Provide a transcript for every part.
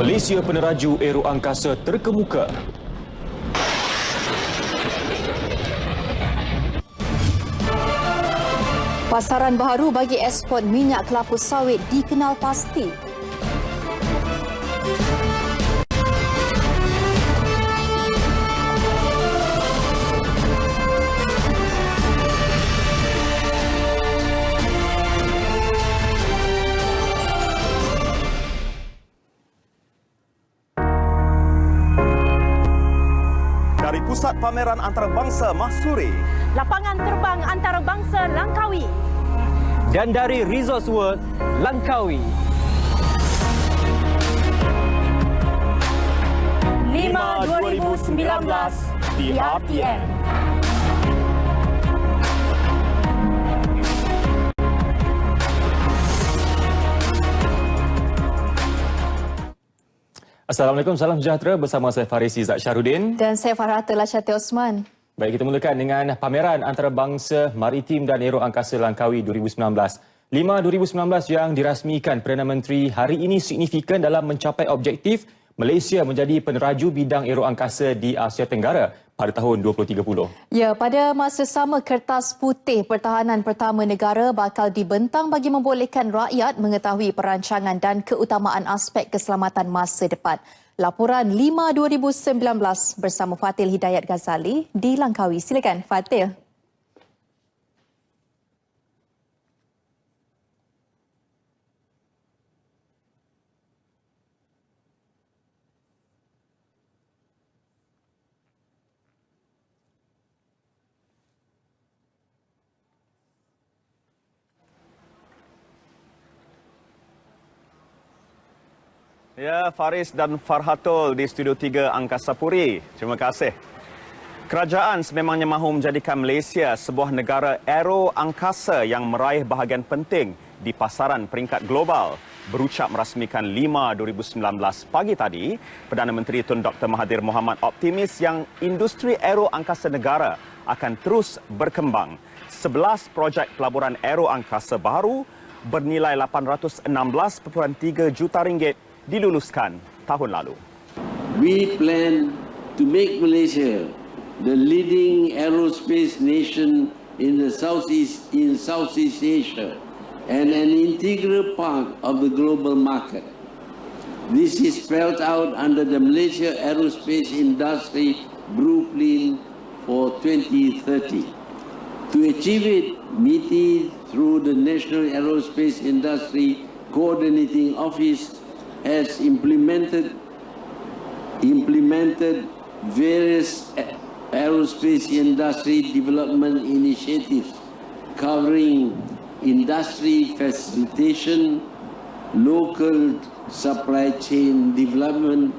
Malaysia peneraju aero angkasa terkemuka. Pasaran baharu bagi ekspor minyak kelapa sawit dikenal pasti. Dari Pusat Pameran Antarabangsa Mahsuri, Lapangan Terbang Antarabangsa Langkawi, dan dari Resorts World Langkawi. 5 2019 di RTM. Assalamualaikum, salam sejahtera bersama saya Faris Izzat Syahrudin. Dan saya Farhata Lasyati Osman. Baik, kita mulakan dengan pameran antarabangsa maritim dan aero angkasa Langkawi 2019. 2019 yang dirasmikan Perdana Menteri hari ini signifikan dalam mencapai objektif Malaysia menjadi peneraju bidang aero angkasa di Asia Tenggara pada tahun 2030. Ya, pada masa sama kertas putih pertahanan pertama negara bakal dibentang bagi membolehkan rakyat mengetahui perancangan dan keutamaan aspek keselamatan masa depan. Laporan 5 2019 bersama Fatil Hidayat Ghazali di Langkawi. Silakan Fatil. Ya, Faris dan Farhatul di Studio 3 Angkasa Puri. Terima kasih. Kerajaan sememangnya mahu menjadikan Malaysia sebuah negara aero angkasa yang meraih bahagian penting di pasaran peringkat global. Berucap merasmikan 5 2019 pagi tadi, Perdana Menteri Tun Dr. Mahathir Mohamad optimis yang industri aero angkasa negara akan terus berkembang. 11 projek pelaburan aero angkasa baru bernilai 816.3 juta ringgit diluluskan tahun lalu. We plan to make Malaysia the leading aerospace nation in the Southeast Asia and an integral part of the global market. This is spelled out under the Malaysia Aerospace Industry Blueprint for 2030. To achieve it, MITI through the National Aerospace Industry Coordinating Office has implemented various aerospace industry development initiatives covering industry facilitation, local supply chain development,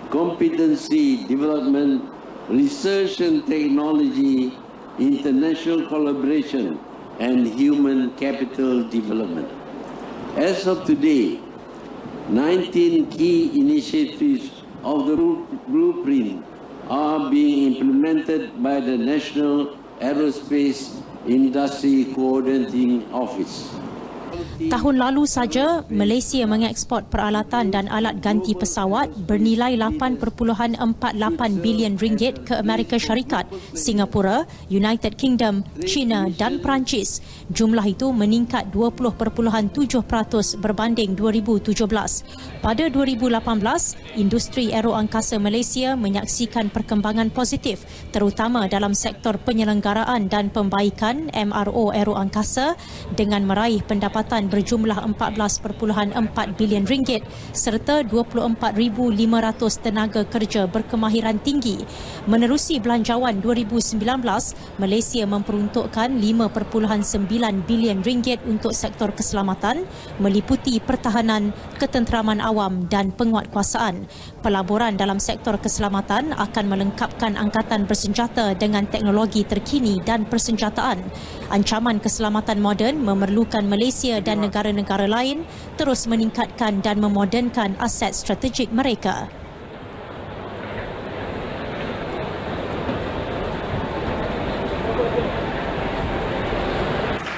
competency development, research and technology, international collaboration, and human capital development. As of today, 19 key initiatives of the blueprint are being implemented by the National Aerospace Industry Coordinating Office. Tahun lalu saja, Malaysia mengekspor peralatan dan alat ganti pesawat bernilai 8.48 bilion ringgit ke Amerika Syarikat, Singapura, United Kingdom, China dan Perancis. Jumlah itu meningkat 20.7% berbanding 2017. Pada 2018, industri aero angkasa Malaysia menyaksikan perkembangan positif terutama dalam sektor penyelenggaraan dan pembaikan MRO aero angkasa dengan meraih pendapatan berjumlah 14.4 bilion ringgit serta 24,500 tenaga kerja berkemahiran tinggi. Menerusi belanjawan 2019, Malaysia memperuntukkan 5.9 bilion ringgit untuk sektor keselamatan meliputi pertahanan, ketenteraman awam dan penguatkuasaan. Pelaburan dalam sektor keselamatan akan melengkapkan angkatan bersenjata dengan teknologi terkini dan persenjataan. Ancaman keselamatan moden memerlukan Malaysia dan negara-negara lain terus meningkatkan dan memodernkan aset strategik mereka.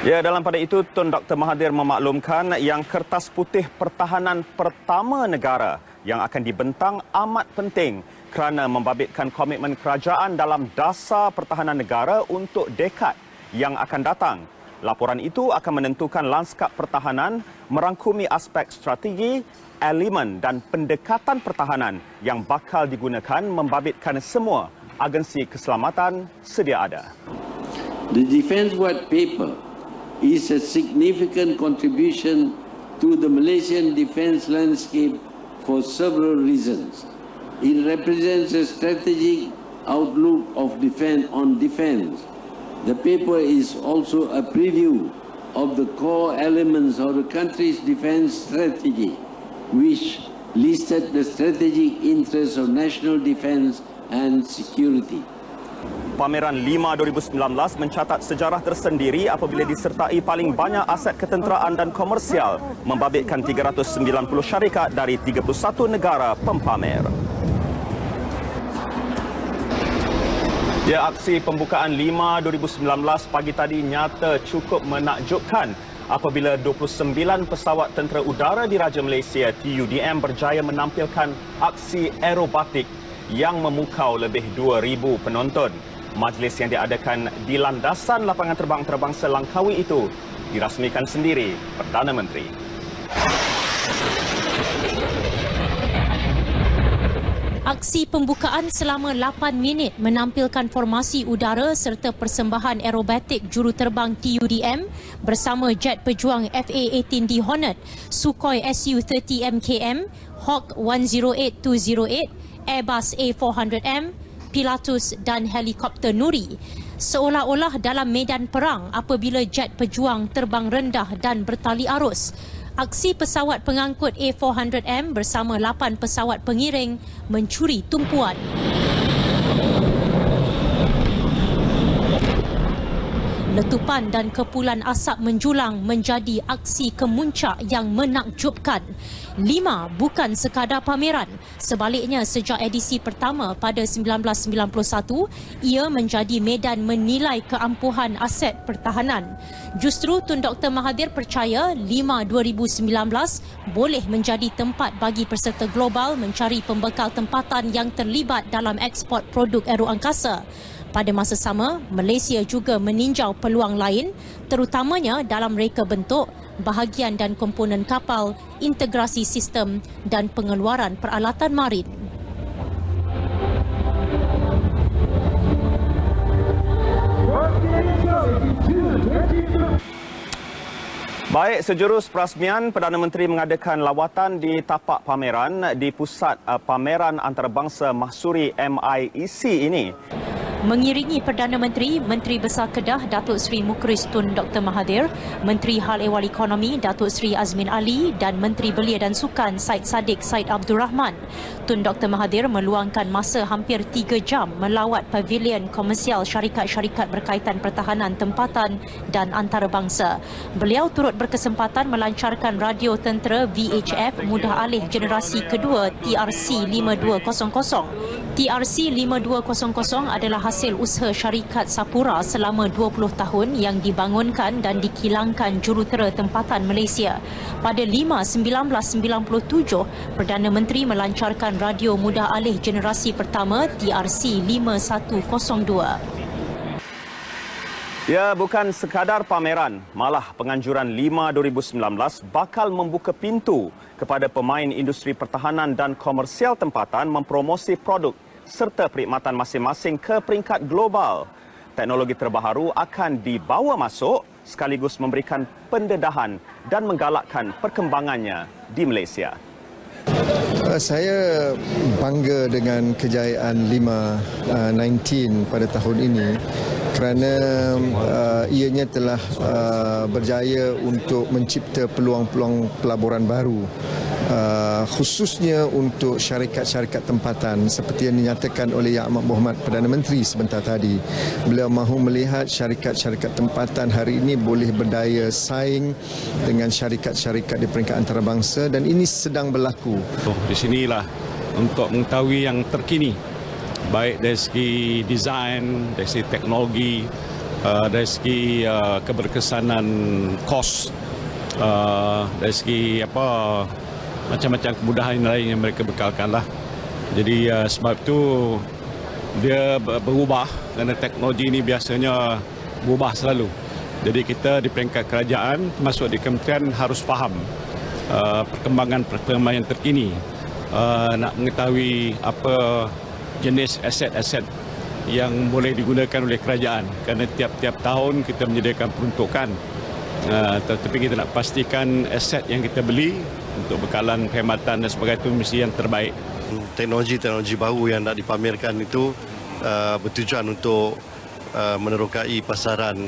Ya, dalam pada itu Tun Dr. Mahathir memaklumkan yang kertas putih pertahanan pertama negara yang akan dibentang amat penting kerana membabitkan komitmen kerajaan dalam dasar pertahanan negara untuk dekad yang akan datang. Laporan itu akan menentukan lanskap pertahanan merangkumi aspek strategi, elemen dan pendekatan pertahanan yang bakal digunakan membabitkan semua agensi keselamatan sedia ada. The Defence White Paper is a significant contribution to the Malaysian defence landscape for several reasons. It represents a strategic outlook of defence. The paper is also a preview of the core elements of the country's defence strategy, which listed the strategic interests of national defence and security. Pameran 5 2019 mencatat sejarah tersendiri apabila disertai paling banyak aset ketenteraan dan komersial, membabitkan 390 syarikat dari 31 negara pempamer. Ya, aksi pembukaan 5 2019 pagi tadi nyata cukup menakjubkan apabila 29 pesawat tentera udara Diraja Malaysia TUDM berjaya menampilkan aksi aerobatik yang memukau lebih 2,000 penonton. Majlis yang diadakan di landasan lapangan terbang antarabangsa Langkawi itu dirasmikan sendiri Perdana Menteri. Aksi pembukaan selama 8 minit menampilkan formasi udara serta persembahan aerobatik juruterbang TUDM bersama jet pejuang FA-18D Hornet, Sukhoi Su-30 MKM, Hawk 108-208, Airbus A400M, Pilatus dan helikopter Nuri. Seolah-olah dalam medan perang apabila jet pejuang terbang rendah dan bertali arus. Aksi pesawat pengangkut A400M bersama 8 pesawat pengiring mencuri tumpuan. Letupan dan kepulan asap menjulang menjadi aksi kemuncak yang menakjubkan. 5 bukan sekadar pameran. Sebaliknya, sejak edisi pertama pada 1991, ia menjadi medan menilai keampuhan aset pertahanan. Justru Tun Dr. Mahathir percaya 5 2019 boleh menjadi tempat bagi peserta global mencari pembekal tempatan yang terlibat dalam ekspor produk aeroangkasa. Pada masa sama, Malaysia juga meninjau peluang lain, terutamanya dalam reka bentuk, bahagian dan komponen kapal, integrasi sistem dan pengeluaran peralatan marin. Baik, sejurus perasmian, Perdana Menteri mengadakan lawatan di tapak pameran di Pusat Pameran Antarabangsa Mahsuri MIEC ini. Mengiringi Perdana Menteri, Menteri Besar Kedah Datuk Seri Mukhriz Tun Dr. Mahathir, Menteri Hal Ehwal Ekonomi Datuk Seri Azmin Ali dan Menteri Belia dan Sukan Syed Saddiq Syed Abdul Rahman. Tun Dr. Mahathir meluangkan masa hampir 3 jam melawat pavilion komersial syarikat-syarikat berkaitan pertahanan tempatan dan antarabangsa. Beliau turut berkesempatan melancarkan radio tentera VHF Mudah Alih Generasi Kedua TRC 5200. TRC 5200 adalah hasil usaha syarikat Sapura selama 20 tahun yang dibangunkan dan dikilangkan jurutera tempatan Malaysia. Pada 5 1997, Perdana Menteri melancarkan radio mudah alih generasi pertama TRC 5102. Ya, bukan sekadar pameran, malah penganjuran 5 2019 bakal membuka pintu kepada pemain industri pertahanan dan komersial tempatan mempromosi produk serta perkhidmatan masing-masing ke peringkat global. Teknologi terbaru akan dibawa masuk sekaligus memberikan pendedahan dan menggalakkan perkembangannya di Malaysia. Saya bangga dengan kejayaan 519 pada tahun ini kerana ianya telah berjaya untuk mencipta peluang-peluang pelaburan baru, khususnya untuk syarikat-syarikat tempatan seperti yang dinyatakan oleh Yang Amat Berhormat Perdana Menteri sebentar tadi. Beliau mahu melihat syarikat-syarikat tempatan hari ini boleh berdaya saing dengan syarikat-syarikat di peringkat antarabangsa dan ini sedang berlaku. Di sinilah untuk mengetahui yang terkini, baik dari segi desain, dari segi teknologi, dari segi keberkesanan kos, dari segi macam-macam kemudahan lain yang mereka bekalkanlah. Jadi sebab itu dia berubah kerana teknologi ini biasanya berubah selalu. Jadi kita di peringkat kerajaan termasuk di kementerian harus faham perkembangan yang terkini. Nak mengetahui apa jenis aset-aset yang boleh digunakan oleh kerajaan. Kerana tiap-tiap tahun kita menyediakan peruntukan. Tetapi kita nak pastikan aset yang kita beli untuk bekalan perkhidmatan dan sebagainya itu mesti yang terbaik. Teknologi baru yang nak dipamerkan itu bertujuan untuk menerokai pasaran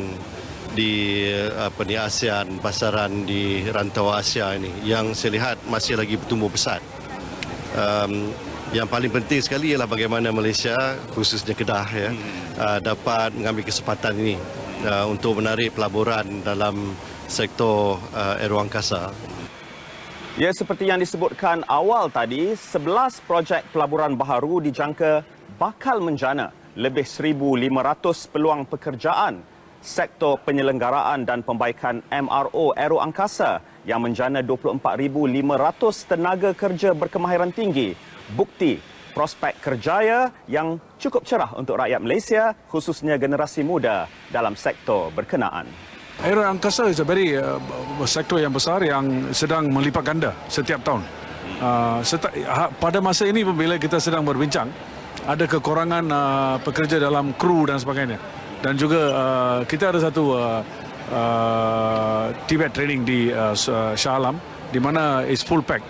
di ASEAN, pasaran di rantau Asia ini yang saya lihat masih lagi bertumbuh besar. Yang paling penting sekali ialah bagaimana Malaysia, khususnya Kedah, dapat mengambil kesempatan ini untuk menarik pelaburan dalam sektor aeroangkasa. Ya, seperti yang disebutkan awal tadi, 11 projek pelaburan baharu dijangka bakal menjana lebih 1,500 peluang pekerjaan. Sektor penyelenggaraan dan pembaikan MRO aeroangkasa yang menjana 24,500 tenaga kerja berkemahiran tinggi. Bukti prospek kerjaya yang cukup cerah untuk rakyat Malaysia, khususnya generasi muda dalam sektor berkenaan. Aeroangkasa is a very sektor yang besar yang sedang melipat ganda setiap tahun. Pada masa ini bila kita sedang berbincang, ada kekurangan pekerja dalam kru dan sebagainya. Dan juga kita ada satu Tibet training di Shah Alam di mana is full pack.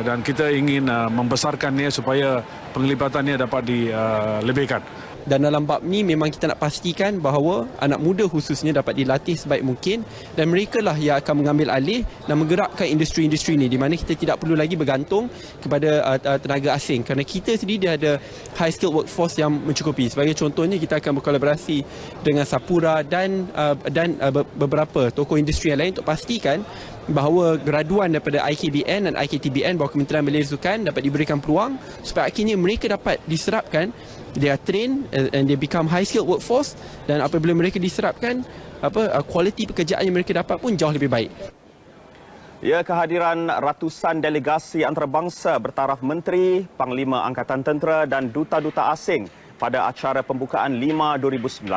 Dan kita ingin membesarkannya supaya penglipatannya dapat dilebihkan. Dan dalam bab ni memang kita nak pastikan bahawa anak muda khususnya dapat dilatih sebaik mungkin dan mereka lah yang akan mengambil alih dan menggerakkan industri-industri ini di mana kita tidak perlu lagi bergantung kepada tenaga asing kerana kita sendiri dia ada high skilled workforce yang mencukupi. Sebagai contohnya kita akan berkolaborasi dengan Sapura dan beberapa tokoh industri yang lain untuk pastikan bahawa graduan daripada IKBN dan IKTBN bawah Kementerian Belia Sukan dapat diberikan peluang supaya akhirnya mereka dapat diserapkan, they are trained and they become high skilled workforce dan apabila mereka diserapkan kualiti pekerjaan yang mereka dapat pun jauh lebih baik. Ya, kehadiran ratusan delegasi antarabangsa bertaraf menteri, panglima angkatan tentera dan duta-duta asing pada acara pembukaan 5 2019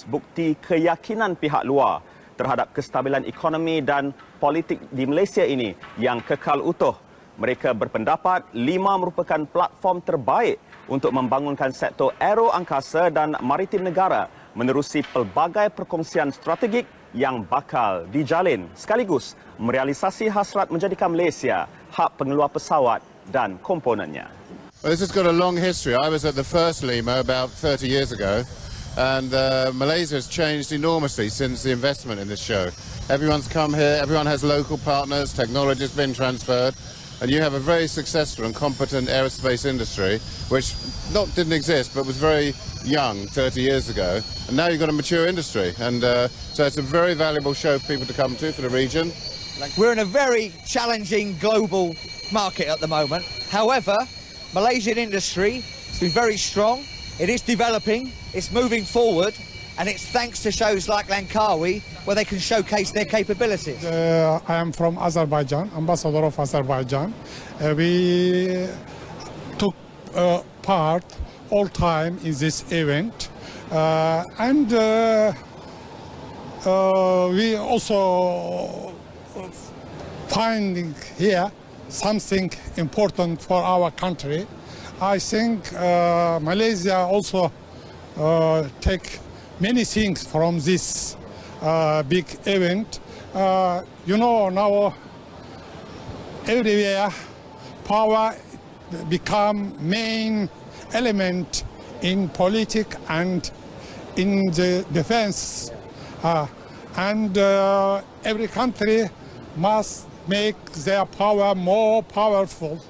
bukti keyakinan pihak luar terhadap kestabilan ekonomi dan politik di Malaysia ini yang kekal utuh. Mereka berpendapat 5 merupakan platform terbaik untuk membangunkan sektor aeroangkasa dan maritim negara menerusi pelbagai perkongsian strategik yang bakal dijalin sekaligus merealisasi hasrat menjadikan Malaysia hub pengeluar pesawat dan komponennya. Well, this has got a long history. I was at the first Lima about 30 years ago. And Malaysia has changed enormously since the investment in this show. Everyone's come here, everyone has local partners, technology has been transferred, and you have a very successful and competent aerospace industry, which didn't exist, but was very young 30 years ago. And now you've got a mature industry, and so it's a very valuable show for people to come to for the region. We're in a very challenging global market at the moment. However, Malaysian industry has been very strong. It is developing, it's moving forward, and it's thanks to shows like Langkawi where they can showcase their capabilities. I am from Azerbaijan, ambassador of Azerbaijan. We took part all time in this event, and we also finding here something important for our country. I think Malaysia also take many things from this big event. You know, now everywhere power become main element in politics and in the defense. And every country must make their power more powerful.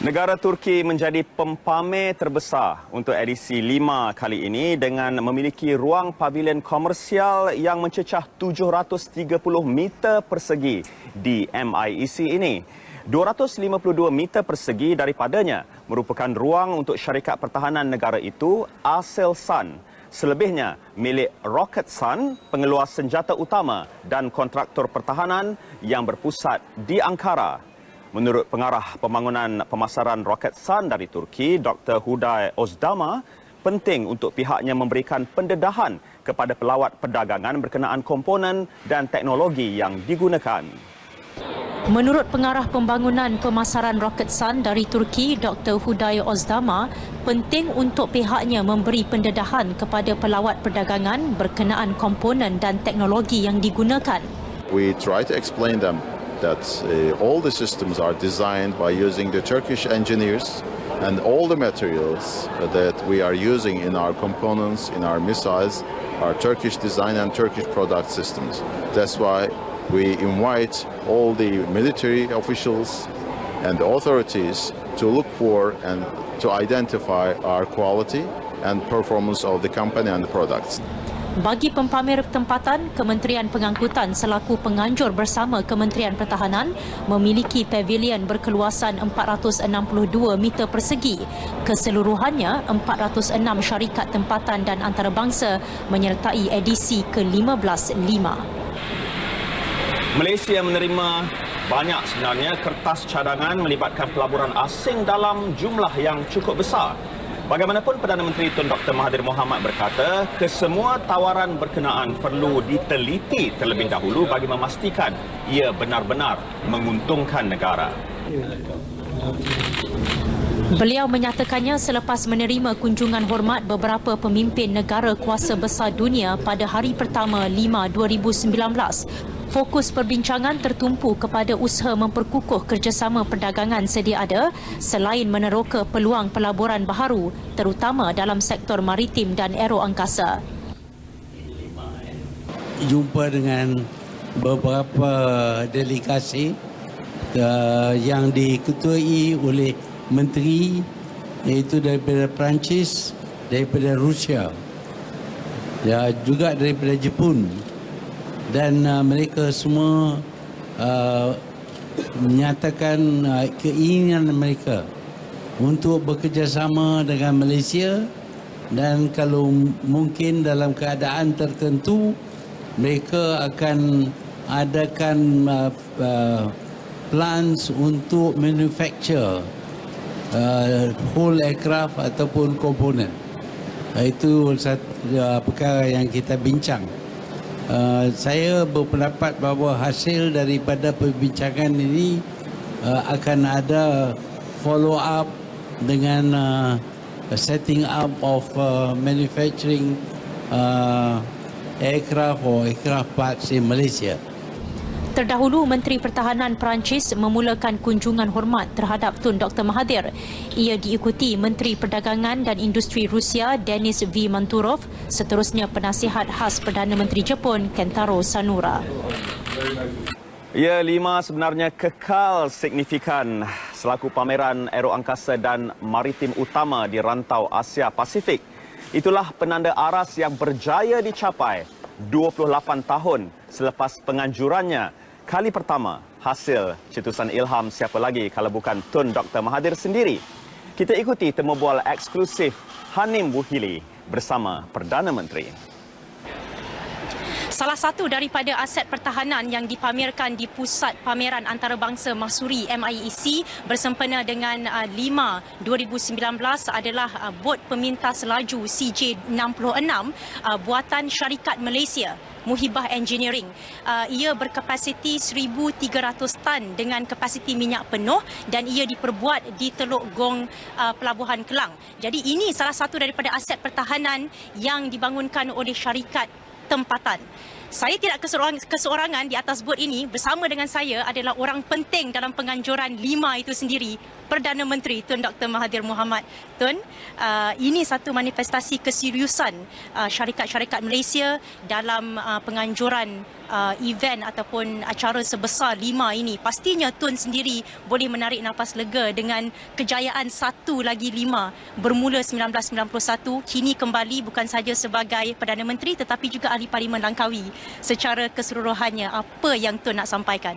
Negara Turki menjadi pempamer terbesar untuk edisi 5 kali ini dengan memiliki ruang pavilion komersial yang mencecah 730 meter persegi di MIEC ini. 252 meter persegi daripadanya merupakan ruang untuk syarikat pertahanan negara itu, Aselsan. Selebihnya milik Roketsan, pengeluar senjata utama dan kontraktor pertahanan yang berpusat di Ankara. Menurut pengarah pembangunan pemasaran Roketsan dari Turki, Dr. Huday Özdamar, penting untuk pihaknya memberikan pendedahan kepada pelawat perdagangan berkenaan komponen dan teknologi yang digunakan. Menurut pengarah pembangunan pemasaran Roketsan dari Turki, Dr. Huday Özdamar, penting untuk pihaknya memberi pendedahan kepada pelawat perdagangan berkenaan komponen dan teknologi yang digunakan. We try to explain them that all the systems are designed by using the Turkish engineers, and all the materials that we are using in our components, in our missiles, are Turkish design and Turkish product systems. That's why we invite all the military officials and the authorities to look for and to identify our quality and performance of the company and the products. Bagi pempamer tempatan, Kementerian Pengangkutan selaku penganjur bersama Kementerian Pertahanan memiliki pavilion berkeluasan 462 meter persegi. Keseluruhannya, 406 syarikat tempatan dan antarabangsa menyertai edisi ke-15. Malaysia menerima banyak sebenarnya kertas cadangan melibatkan pelaburan asing dalam jumlah yang cukup besar. Bagaimanapun, Perdana Menteri Tun Dr. Mahathir Mohamad berkata, kesemua tawaran berkenaan perlu diteliti terlebih dahulu bagi memastikan ia benar-benar menguntungkan negara. Beliau menyatakannya selepas menerima kunjungan hormat beberapa pemimpin negara kuasa besar dunia pada hari pertama 5 2019. Fokus perbincangan tertumpu kepada usaha memperkukuh kerjasama perdagangan sedia ada selain meneroka peluang pelaburan baharu terutama dalam sektor maritim dan aeroangkasa. Jumpa dengan beberapa delegasi yang diketuai oleh menteri, iaitu daripada Perancis, daripada Rusia, juga daripada Jepun. Dan mereka semua menyatakan keinginan mereka untuk bekerjasama dengan Malaysia, dan kalau mungkin dalam keadaan tertentu mereka akan adakan plans untuk manufacture whole aircraft ataupun komponen. Itu satu perkara yang kita bincang. Saya berpendapat bahawa hasil daripada perbincangan ini akan ada follow up dengan setting up of manufacturing aircraft or aircraft parts in Malaysia. Terdahulu, Menteri Pertahanan Perancis memulakan kunjungan hormat terhadap Tun Dr. Mahathir. Ia diikuti Menteri Perdagangan dan Industri Rusia Denis V. Manturov, seterusnya penasihat khas Perdana Menteri Jepun Kentaro Sanura. Ya, 5 sebenarnya kekal signifikan selaku pameran aeroangkasa dan maritim utama di rantau Asia Pasifik. Itulah penanda aras yang berjaya dicapai 28 tahun selepas penganjurannya. Kali pertama hasil cetusan ilham siapa lagi kalau bukan Tun Dr. Mahathir sendiri. Kita ikuti temu bual eksklusif Hanim Buhili bersama Perdana Menteri. Salah satu daripada aset pertahanan yang dipamerkan di Pusat Pameran Antarabangsa Mahsuri MIEC bersempena dengan 5 2019 adalah bot pemintas laju CJ-66 buatan syarikat Malaysia, Muhibah Engineering. Ia berkapasiti 1,300 tan dengan kapasiti minyak penuh dan ia diperbuat di Teluk Gong, Pelabuhan Kelang. Jadi ini salah satu daripada aset pertahanan yang dibangunkan oleh syarikat tempatan. Saya tidak keseorangan di atas bot ini. Bersama dengan saya adalah orang penting dalam penganjuran 5 itu sendiri, Perdana Menteri Tun Dr. Mahathir Mohamad. Tun, ini satu manifestasi keseriusan syarikat-syarikat Malaysia dalam penganjuran event ataupun acara sebesar 5 ini. Pastinya Tun sendiri boleh menarik nafas lega dengan kejayaan satu lagi 5 bermula 1991, kini kembali bukan sahaja sebagai Perdana Menteri tetapi juga Ahli Parlimen Langkawi. Secara keseluruhannya, apa yang Tun nak sampaikan?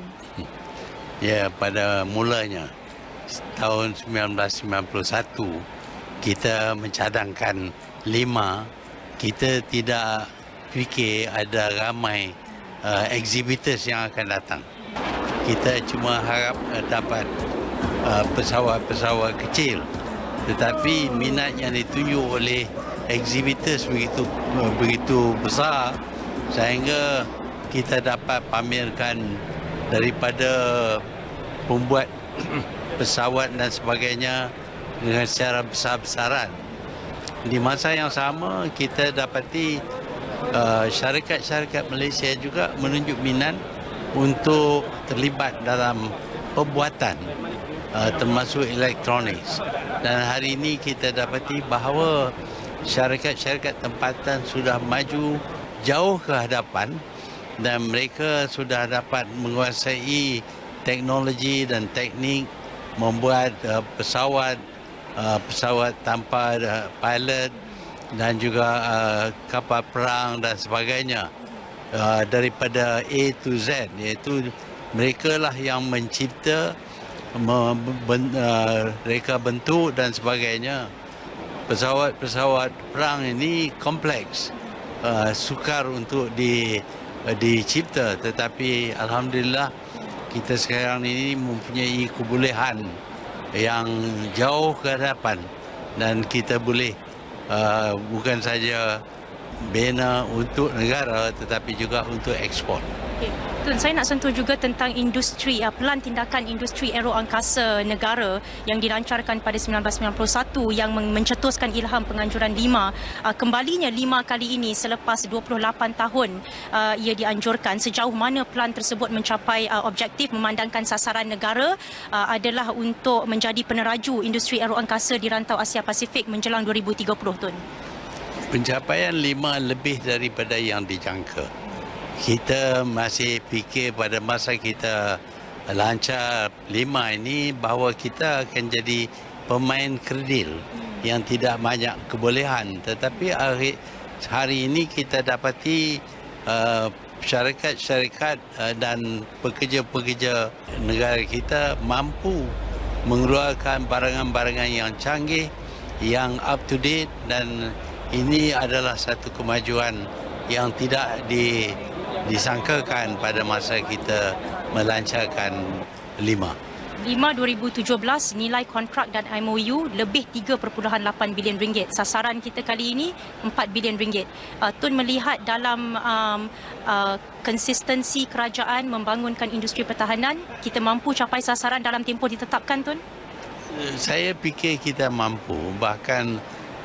Ya, pada mulanya tahun 1991 kita mencadangkan 5. Kita tidak fikir ada ramai exhibitors yang akan datang. kita cuma harap dapat pesawat-pesawat kecil. Tetapi minat yang ditunjuk oleh exhibitors begitu besar sehingga kita dapat pamerkan daripada pembuat pesawat dan sebagainya dengan secara besar-besaran. Di masa yang sama kita dapati syarikat-syarikat Malaysia juga menunjuk minat untuk terlibat dalam pembuatan termasuk elektronik. Dan hari ini kita dapati bahawa syarikat-syarikat tempatan sudah maju jauh ke hadapan dan mereka sudah dapat menguasai teknologi dan teknik membuat pesawat tanpa pilot dan juga kapal perang dan sebagainya daripada A to Z, iaitu mereka lah yang mencipta, reka bentuk dan sebagainya. Pesawat-pesawat perang ini kompleks, sukar untuk dicipta, tetapi alhamdulillah kita sekarang ini mempunyai kebolehan yang jauh ke hadapan dan kita boleh bukan saja bina untuk negara tetapi juga untuk ekspor. Tun, saya nak sentuh juga tentang industri, pelan tindakan industri aero angkasa negara yang dilancarkan pada 1991 yang mencetuskan ilham penganjuran 5. Kembalinya 5 kali ini selepas 28 tahun ia dianjurkan. Sejauh mana pelan tersebut mencapai objektif memandangkan sasaran negara adalah untuk menjadi peneraju industri aero angkasa di rantau Asia Pasifik menjelang 2030, Tun? Pencapaian 5 lebih daripada yang dijangka. Kita masih fikir pada masa kita lancar 5 ini bahawa kita akan jadi pemain kerdil yang tidak banyak kebolehan. Tetapi hari ini kita dapati syarikat-syarikat dan pekerja-pekerja negara kita mampu mengeluarkan barangan-barangan yang canggih, yang up to date, dan ini adalah satu kemajuan yang tidak disangkakan pada masa kita melancarkan 5. 2017 nilai kontrak dan MOU lebih 3.8 bilion ringgit. Sasaran kita kali ini 4 bilion ringgit. Tun melihat dalam konsistensi kerajaan membangunkan industri pertahanan, kita mampu capai sasaran dalam tempoh ditetapkan, Tun? Saya fikir kita mampu, bahkan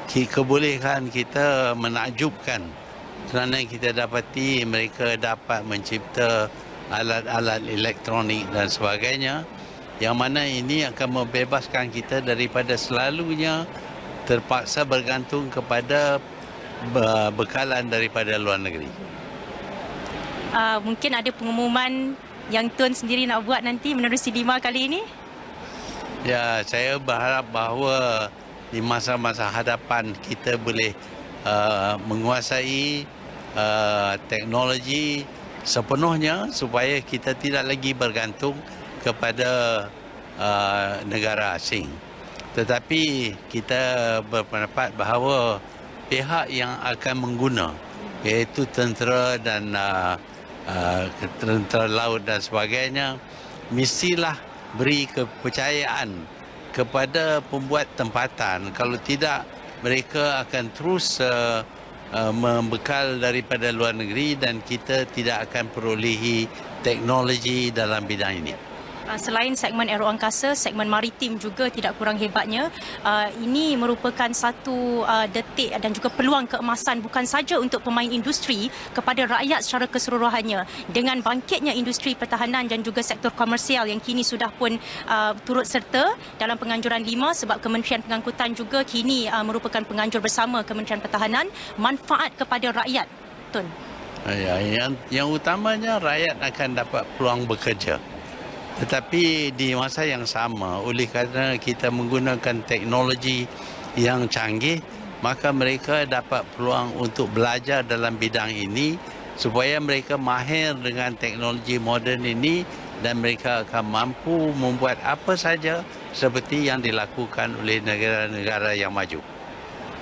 kebolehan kita menakjubkan kerana kita dapati mereka dapat mencipta alat-alat elektronik dan sebagainya, yang mana ini akan membebaskan kita daripada selalunya terpaksa bergantung kepada bekalan daripada luar negeri. Mungkin ada pengumuman yang Tun sendiri nak buat nanti menerusi 5 kali ini? Ya, saya berharap bahawa di masa-masa hadapan kita boleh menguasai teknologi sepenuhnya supaya kita tidak lagi bergantung kepada negara asing. Tetapi kita berpendapat bahawa pihak yang akan mengguna, iaitu tentera dan tentera laut dan sebagainya, mestilah beri kepercayaan kepada pembuat tempatan. Kalau tidak, mereka akan terus membekal daripada luar negeri dan kita tidak akan perolehi teknologi dalam bidang ini. Selain segmen aero angkasa, segmen maritim juga tidak kurang hebatnya. Ini merupakan satu detik dan juga peluang keemasan bukan saja untuk pemain industri, kepada rakyat secara keseluruhannya. Dengan bangkitnya industri pertahanan dan juga sektor komersial yang kini sudah pun turut serta dalam penganjuran 5, sebab Kementerian Pengangkutan juga kini merupakan penganjur bersama Kementerian Pertahanan, manfaat kepada rakyat, Tun. Yang utamanya rakyat akan dapat peluang bekerja. Tetapi di masa yang sama, oleh kerana kita menggunakan teknologi yang canggih, maka mereka dapat peluang untuk belajar dalam bidang ini supaya mereka mahir dengan teknologi moden ini dan mereka akan mampu membuat apa saja seperti yang dilakukan oleh negara-negara yang maju.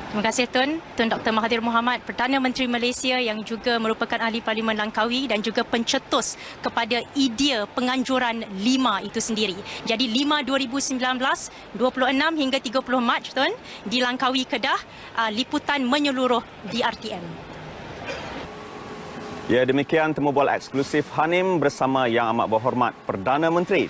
Terima kasih Tun Dr. Mahathir Mohamad, Perdana Menteri Malaysia yang juga merupakan ahli Parlimen Langkawi dan juga pencetus kepada idea penganjuran 5 itu sendiri. Jadi 5 2019, 26 hingga 30 Mac Tun di Langkawi Kedah, liputan menyeluruh di RTM. Ya, demikian temu bola eksklusif Hanim bersama Yang Amat Berhormat Perdana Menteri.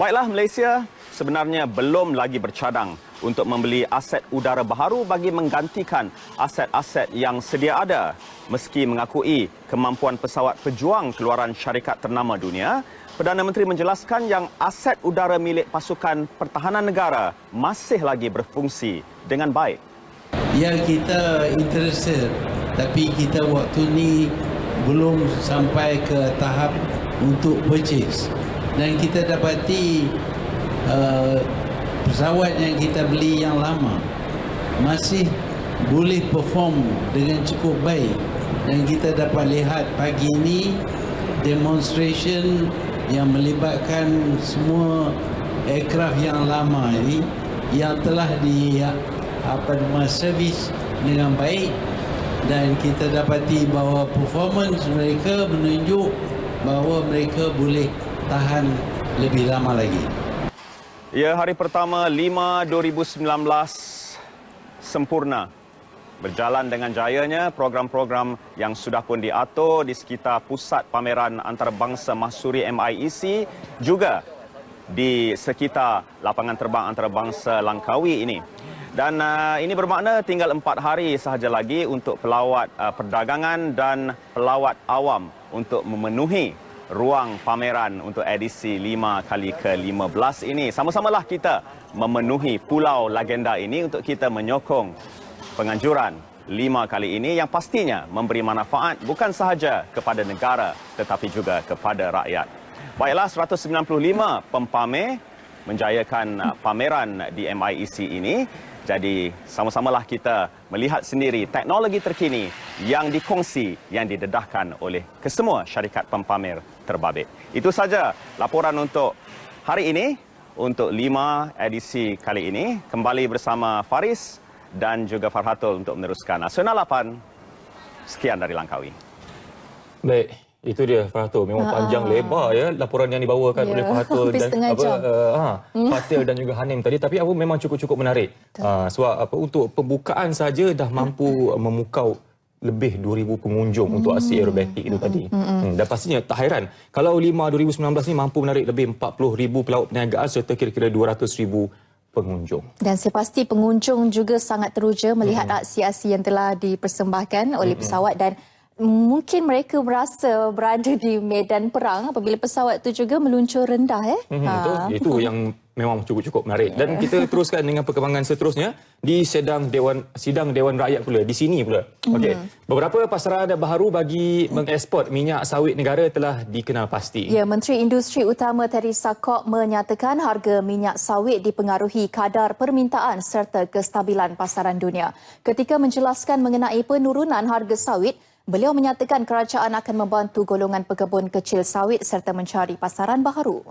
Baiklah, Malaysia sebenarnya belum lagi bercadang untuk membeli aset udara baharu bagi menggantikan aset-aset yang sedia ada. Meski mengakui kemampuan pesawat pejuang keluaran syarikat ternama dunia, Perdana Menteri menjelaskan yang aset udara milik pasukan pertahanan negara masih lagi berfungsi dengan baik. Yang kita interested, tapi kita waktu ni belum sampai ke tahap untuk purchase. Dan kita dapati pesawat yang kita beli yang lama masih boleh perform dengan cukup baik. Dan kita dapat lihat pagi ini demonstration yang melibatkan semua aircraft yang lama ini yang telah di servis dengan baik, dan kita dapati bahawa performance mereka menunjuk bahawa mereka boleh tahan lebih lama lagi. Ya, hari pertama 5 2019 sempurna. Berjalan dengan jayanya program-program yang sudah pun diatur di sekitar pusat pameran antarabangsa Mahsuri MIEC, juga di sekitar lapangan terbang antarabangsa Langkawi ini. Dan ini bermakna tinggal 4 hari sahaja lagi untuk pelawat perdagangan dan pelawat awam untuk memenuhi ruang pameran untuk edisi 5x15 ini. Sama-samalah kita memenuhi pulau legenda ini untuk kita menyokong penganjuran 5 kali ini yang pastinya memberi manfaat bukan sahaja kepada negara tetapi juga kepada rakyat. Baiklah, 195 pempamer menjayakan pameran di MIEC ini. Jadi sama-samalah kita melihat sendiri teknologi terkini yang dikongsi, yang didedahkan oleh kesemua syarikat pempamer terbabit. Itu saja laporan untuk hari ini, untuk 5 edisi kali ini. Kembali bersama Faris dan juga Farhatul untuk meneruskan Nasional 8. Sekian dari Langkawi. Baik, itu dia Farhatul. Memang panjang lebar ya laporan yang dibawakan oleh Farhatul dan Fatil dan juga Hanim tadi, tapi apa memang cukup-cukup menarik. Sebab untuk pembukaan saja dah mampu memukau lebih 2,000 pengunjung untuk aksi aerobatik itu tadi. Dan pastinya tak hairan kalau 5 2019 ni mampu menarik lebih 40,000 pelawat perniagaan serta kira-kira 200,000 pengunjung. Dan sepasti pengunjung juga sangat teruja melihat aksi-aksi yang telah dipersembahkan oleh pesawat, dan mungkin mereka merasa berada di medan perang apabila pesawat itu juga meluncur rendah. Itu yang memang cukup-cukup menarik. Dan kita teruskan dengan perkembangan seterusnya di sidang Dewan Rakyat pula, di sini pula. Okey. Beberapa pasaran baharu bagi mengeksport minyak sawit negara telah dikenal pasti. Ya, Menteri Industri Utama Teresa Kok menyatakan harga minyak sawit dipengaruhi kadar permintaan serta kestabilan pasaran dunia. Ketika menjelaskan mengenai penurunan harga sawit, beliau menyatakan kerajaan akan membantu golongan pekebun kecil sawit serta mencari pasaran baharu.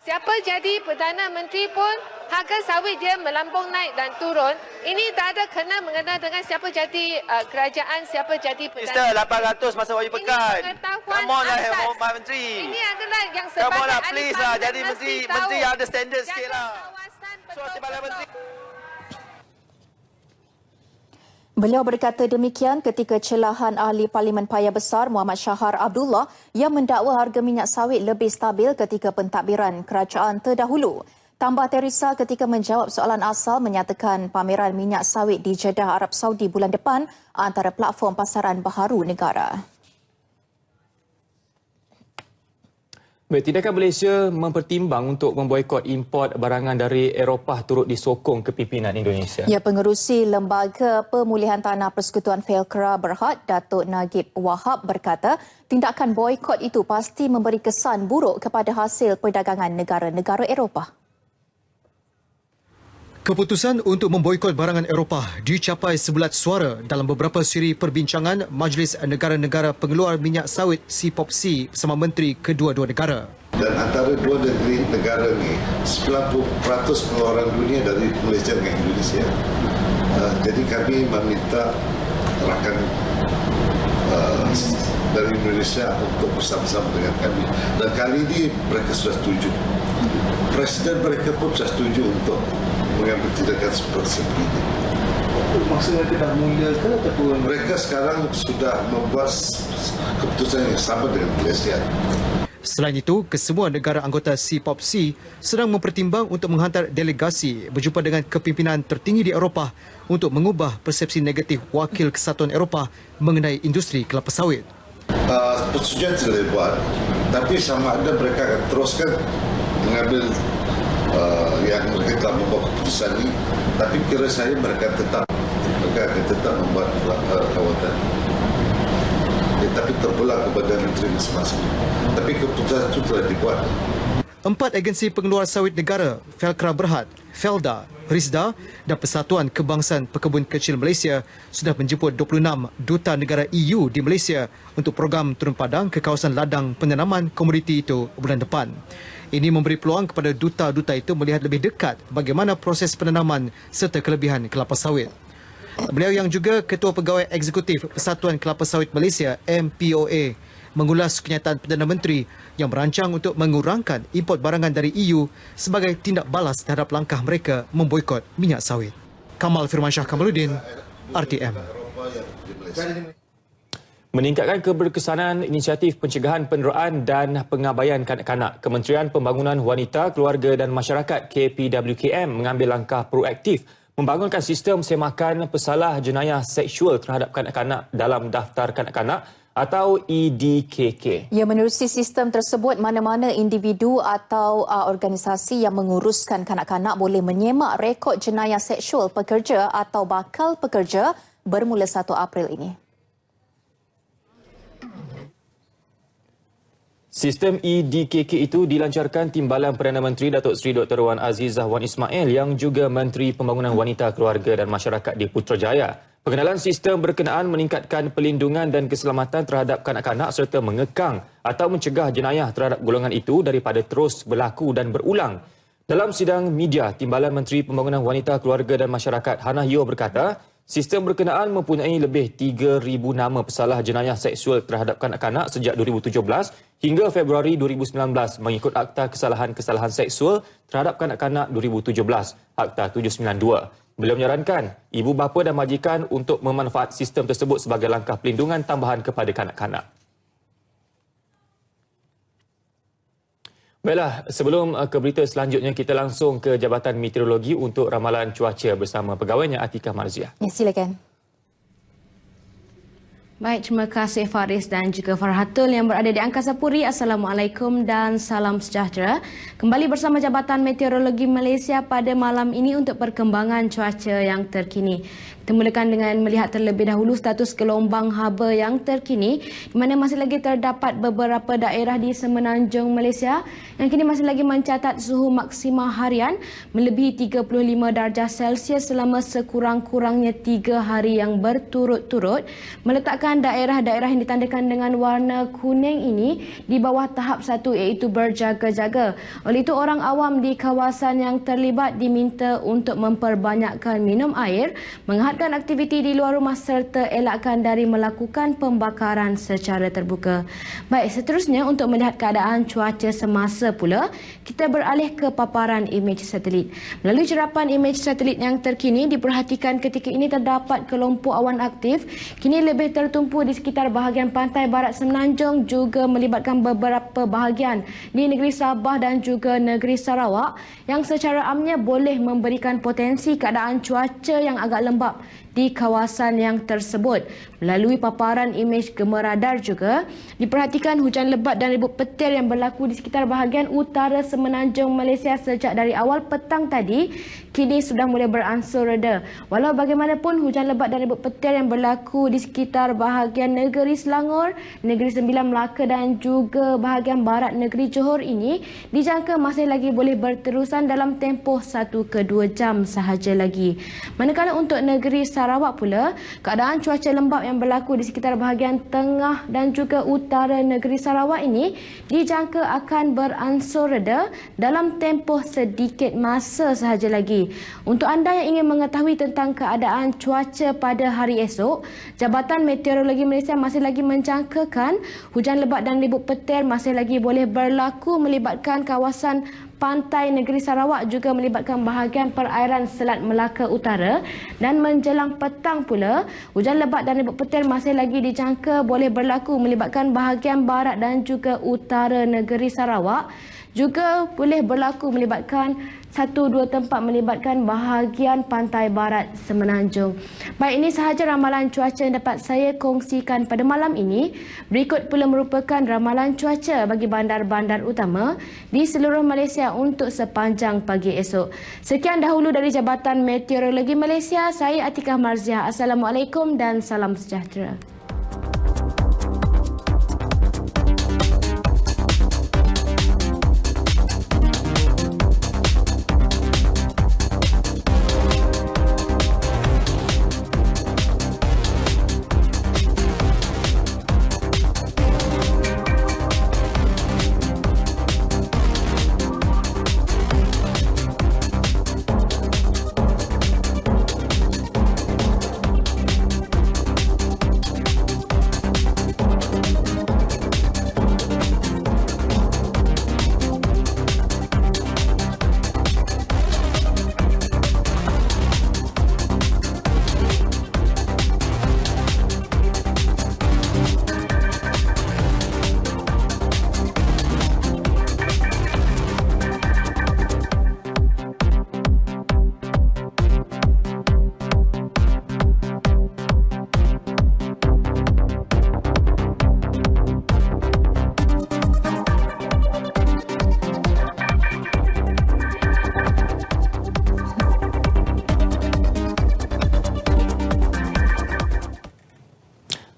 Siapa jadi Perdana Menteri pun, harga sawit dia melampau naik dan turun. Ini tak ada kena-mengena dengan siapa jadi kerajaan, siapa jadi Perdana Menteri. 800 masa baju pekan. Come on lah, Pak Menteri. Ini adalah yang sebagai Come on lah, please lah. Jadi menteri yang ada standard sikit lah. Beliau berkata demikian ketika celahan ahli Parlimen Paya Besar Muhammad Shahar Abdullah yang mendakwa harga minyak sawit lebih stabil ketika pentadbiran kerajaan terdahulu. Tambah Teresa ketika menjawab soalan asal menyatakan pameran minyak sawit di Jeddah, Arab Saudi bulan depan antara platform pasaran baharu negara. Baik, tindakan Malaysia mempertimbang untuk memboikot import barangan dari Eropah turut disokong kepimpinan Indonesia. Ya, pengerusi Lembaga Pemulihan Tanah Persekutuan Felkra Berhad, Datuk Nagib Wahab berkata, tindakan boikot itu pasti memberi kesan buruk kepada hasil perdagangan negara-negara Eropah. Keputusan untuk memboikot barangan Eropah dicapai sebulat suara dalam beberapa siri perbincangan Majlis Negara-Negara Pengeluar Minyak Sawit CPOPC bersama Menteri kedua-dua negara. Dan antara dua negara ni 90% pengeluaran dunia dari Malaysia dengan Indonesia. Jadi kami meminta rakan dari Indonesia untuk bersama-sama dengan kami. Dan kali ini mereka sudah setuju. Presiden mereka pun sudah setuju untuk mengambil tindakan seperti ini. Maksud mereka dah mula ke ataupun mereka sekarang sudah membuat keputusan yang sama dengan Malaysia. Selain itu, kesemua negara anggota CPOPC sedang mempertimbang untuk menghantar delegasi berjumpa dengan kepimpinan tertinggi di Eropah untuk mengubah persepsi negatif Wakil Kesatuan Eropah mengenai industri kelapa sawit. Persetujuan telah dibuat, tapi sama ada mereka akan teruskan mengambil yang mereka telah membuat keputusan ini. Tapi kira saya mereka akan tetap membuat kawatan. Tapi terpulang kepada menteri masing-masing. Tapi keputusan itu telah dibuat. 4 agensi pengeluar sawit negara, Felkra Berhad, Felda, Risda dan Persatuan Kebangsaan Pekebun Kecil Malaysia sudah menjemput 26 duta negara EU di Malaysia untuk program turun padang ke kawasan ladang penanaman komoditi itu bulan depan. Ini memberi peluang kepada duta-duta itu melihat lebih dekat bagaimana proses penanaman serta kelebihan kelapa sawit. Beliau yang juga Ketua Pegawai Eksekutif Persatuan Kelapa Sawit Malaysia MPOA mengulas kenyataan Perdana Menteri yang merancang untuk mengurangkan import barangan dari EU sebagai tindak balas terhadap langkah mereka memboikot minyak sawit. Kamal Firmansyah Kamaluddin, RTM. Meningkatkan keberkesanan inisiatif pencegahan penderaan dan pengabaian kanak-kanak, Kementerian Pembangunan Wanita, Keluarga dan Masyarakat KPWKM mengambil langkah proaktif membangunkan sistem semakan pesalah jenayah seksual terhadap kanak-kanak dalam Daftar Kanak-kanak atau EDKK. Ya, menerusi sistem tersebut, mana-mana individu atau organisasi yang menguruskan kanak-kanak boleh menyemak rekod jenayah seksual pekerja atau bakal pekerja bermula 1 April ini. Sistem EDKK itu dilancarkan Timbalan Perdana Menteri Datuk Seri Dr. Wan Azizah Wan Ismail yang juga Menteri Pembangunan Wanita, Keluarga dan Masyarakat di Putrajaya. Pengenalan sistem berkenaan meningkatkan pelindungan dan keselamatan terhadap kanak-kanak serta mengekang atau mencegah jenayah terhadap golongan itu daripada terus berlaku dan berulang. Dalam sidang media, Timbalan Menteri Pembangunan Wanita, Keluarga dan Masyarakat Hannah Yeoh berkata, sistem berkenaan mempunyai lebih 3,000 nama pesalah jenayah seksual terhadap kanak-kanak sejak 2017 hingga Februari 2019 mengikut Akta Kesalahan-Kesalahan Seksual terhadap Kanak-kanak 2017, Akta 792. Beliau menyarankan ibu bapa dan majikan untuk memanfaat sistem tersebut sebagai langkah pelindungan tambahan kepada kanak-kanak. Baiklah, sebelum ke berita selanjutnya, kita langsung ke Jabatan Meteorologi untuk ramalan cuaca bersama pegawainya Atikah Marzia. Ya, silakan. Baik, terima kasih Faris dan juga Farhatul yang berada di Angkasa Puri. Assalamualaikum dan salam sejahtera. Kembali bersama Jabatan Meteorologi Malaysia pada malam ini untuk perkembangan cuaca yang terkini. Kita mulakan dengan melihat terlebih dahulu status gelombang haba yang terkini di mana masih lagi terdapat beberapa daerah di semenanjung Malaysia yang kini masih lagi mencatat suhu maksima harian melebihi 35 darjah Celsius selama sekurang-kurangnya 3 hari yang berturut-turut, meletakkan daerah-daerah yang ditandakan dengan warna kuning ini di bawah tahap 1 iaitu berjaga-jaga. Oleh itu, orang awam di kawasan yang terlibat diminta untuk memperbanyakkan minum air, mengehadkan aktiviti di luar rumah serta elakkan dari melakukan pembakaran secara terbuka. Baik, seterusnya untuk melihat keadaan cuaca semasa pula, kita beralih ke paparan imej satelit. Melalui cerapan imej satelit yang terkini, diperhatikan ketika ini terdapat kelompok awan aktif kini lebih tertumpu di sekitar bahagian pantai barat semenanjung, juga melibatkan beberapa bahagian di negeri Sabah dan juga negeri Sarawak yang secara amnya boleh memberikan potensi keadaan cuaca yang agak lembap di kawasan yang tersebut. Melalui paparan imej gemar radar juga diperhatikan hujan lebat dan ribut petir yang berlaku di sekitar bahagian utara semenanjung Malaysia sejak dari awal petang tadi kini sudah mulai beransur reda. Walau bagaimanapun, hujan lebat dan ribut petir yang berlaku di sekitar bahagian negeri Selangor, negeri Sembilan Melaka dan juga bahagian barat negeri Johor ini dijangka masih lagi boleh berterusan dalam tempoh 1 ke 2 jam sahaja lagi. Manakala untuk negeri Sarawak pula, keadaan cuaca lembap yang berlaku di sekitar bahagian tengah dan juga utara negeri Sarawak ini dijangka akan beransur reda dalam tempoh sedikit masa sahaja lagi. Untuk anda yang ingin mengetahui tentang keadaan cuaca pada hari esok, Jabatan Meteorologi Malaysia masih lagi menjangkakan hujan lebat dan ribut petir masih lagi boleh berlaku melibatkan kawasan pantai negeri Sarawak, juga melibatkan bahagian perairan Selat Melaka Utara, dan menjelang petang pula hujan lebat dan ribut petir masih lagi dijangka boleh berlaku melibatkan bahagian barat dan juga utara negeri Sarawak, juga boleh berlaku melibatkan 1-2 tempat melibatkan bahagian pantai barat Semenanjung. Baik, ini sahaja ramalan cuaca yang dapat saya kongsikan pada malam ini. Berikut pula merupakan ramalan cuaca bagi bandar-bandar utama di seluruh Malaysia untuk sepanjang pagi esok. Sekian dahulu dari Jabatan Meteorologi Malaysia. Saya Atikah Marziah. Assalamualaikum dan salam sejahtera.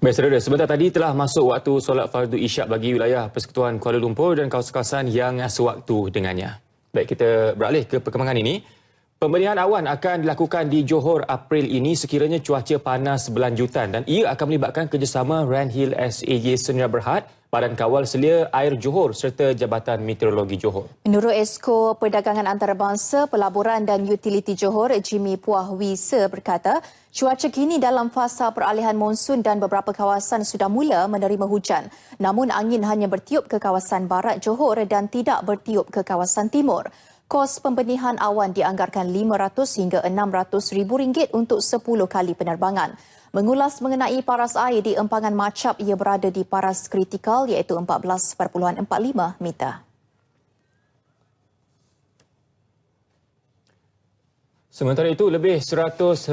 Baik, saudara, sebentar tadi telah masuk waktu solat fardu isyak bagi wilayah Persekutuan Kuala Lumpur dan kawasan-kawasan yang sewaktu dengannya. Baik, kita beralih ke perkembangan ini. Pemberian awan akan dilakukan di Johor April ini sekiranya cuaca panas berlanjutan, dan ia akan melibatkan kerjasama Randhill SAJ Sdn Bhd, Badan Kawal Selia Air Johor serta Jabatan Meteorologi Johor. Menurut Esko Perdagangan Antarabangsa, Pelaburan dan Utiliti Johor, Jimmy Puah Wisa berkata, cuaca kini dalam fasa peralihan monsun dan beberapa kawasan sudah mula menerima hujan. Namun angin hanya bertiup ke kawasan barat Johor dan tidak bertiup ke kawasan timur. Kos pembenihan awan dianggarkan RM500 hingga RM600,000 untuk 10 kali penerbangan. Mengulas mengenai paras air di empangan Macap, ia berada di paras kritikal iaitu 14.45 meter. Sementara itu, lebih 100,000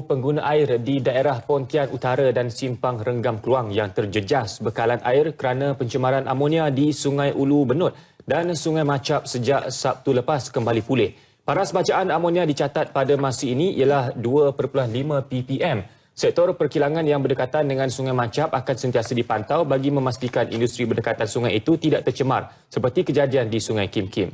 pengguna air di daerah Pontian Utara dan Simpang Renggam Keluang yang terjejas bekalan air kerana pencemaran amonia di Sungai Ulu Benut dan Sungai Macap sejak Sabtu lepas kembali pulih. Paras bacaan amonia dicatat pada masa ini ialah 2.5 ppm. Sektor perkilangan yang berdekatan dengan Sungai Macap akan sentiasa dipantau bagi memastikan industri berdekatan sungai itu tidak tercemar seperti kejadian di Sungai Kim Kim.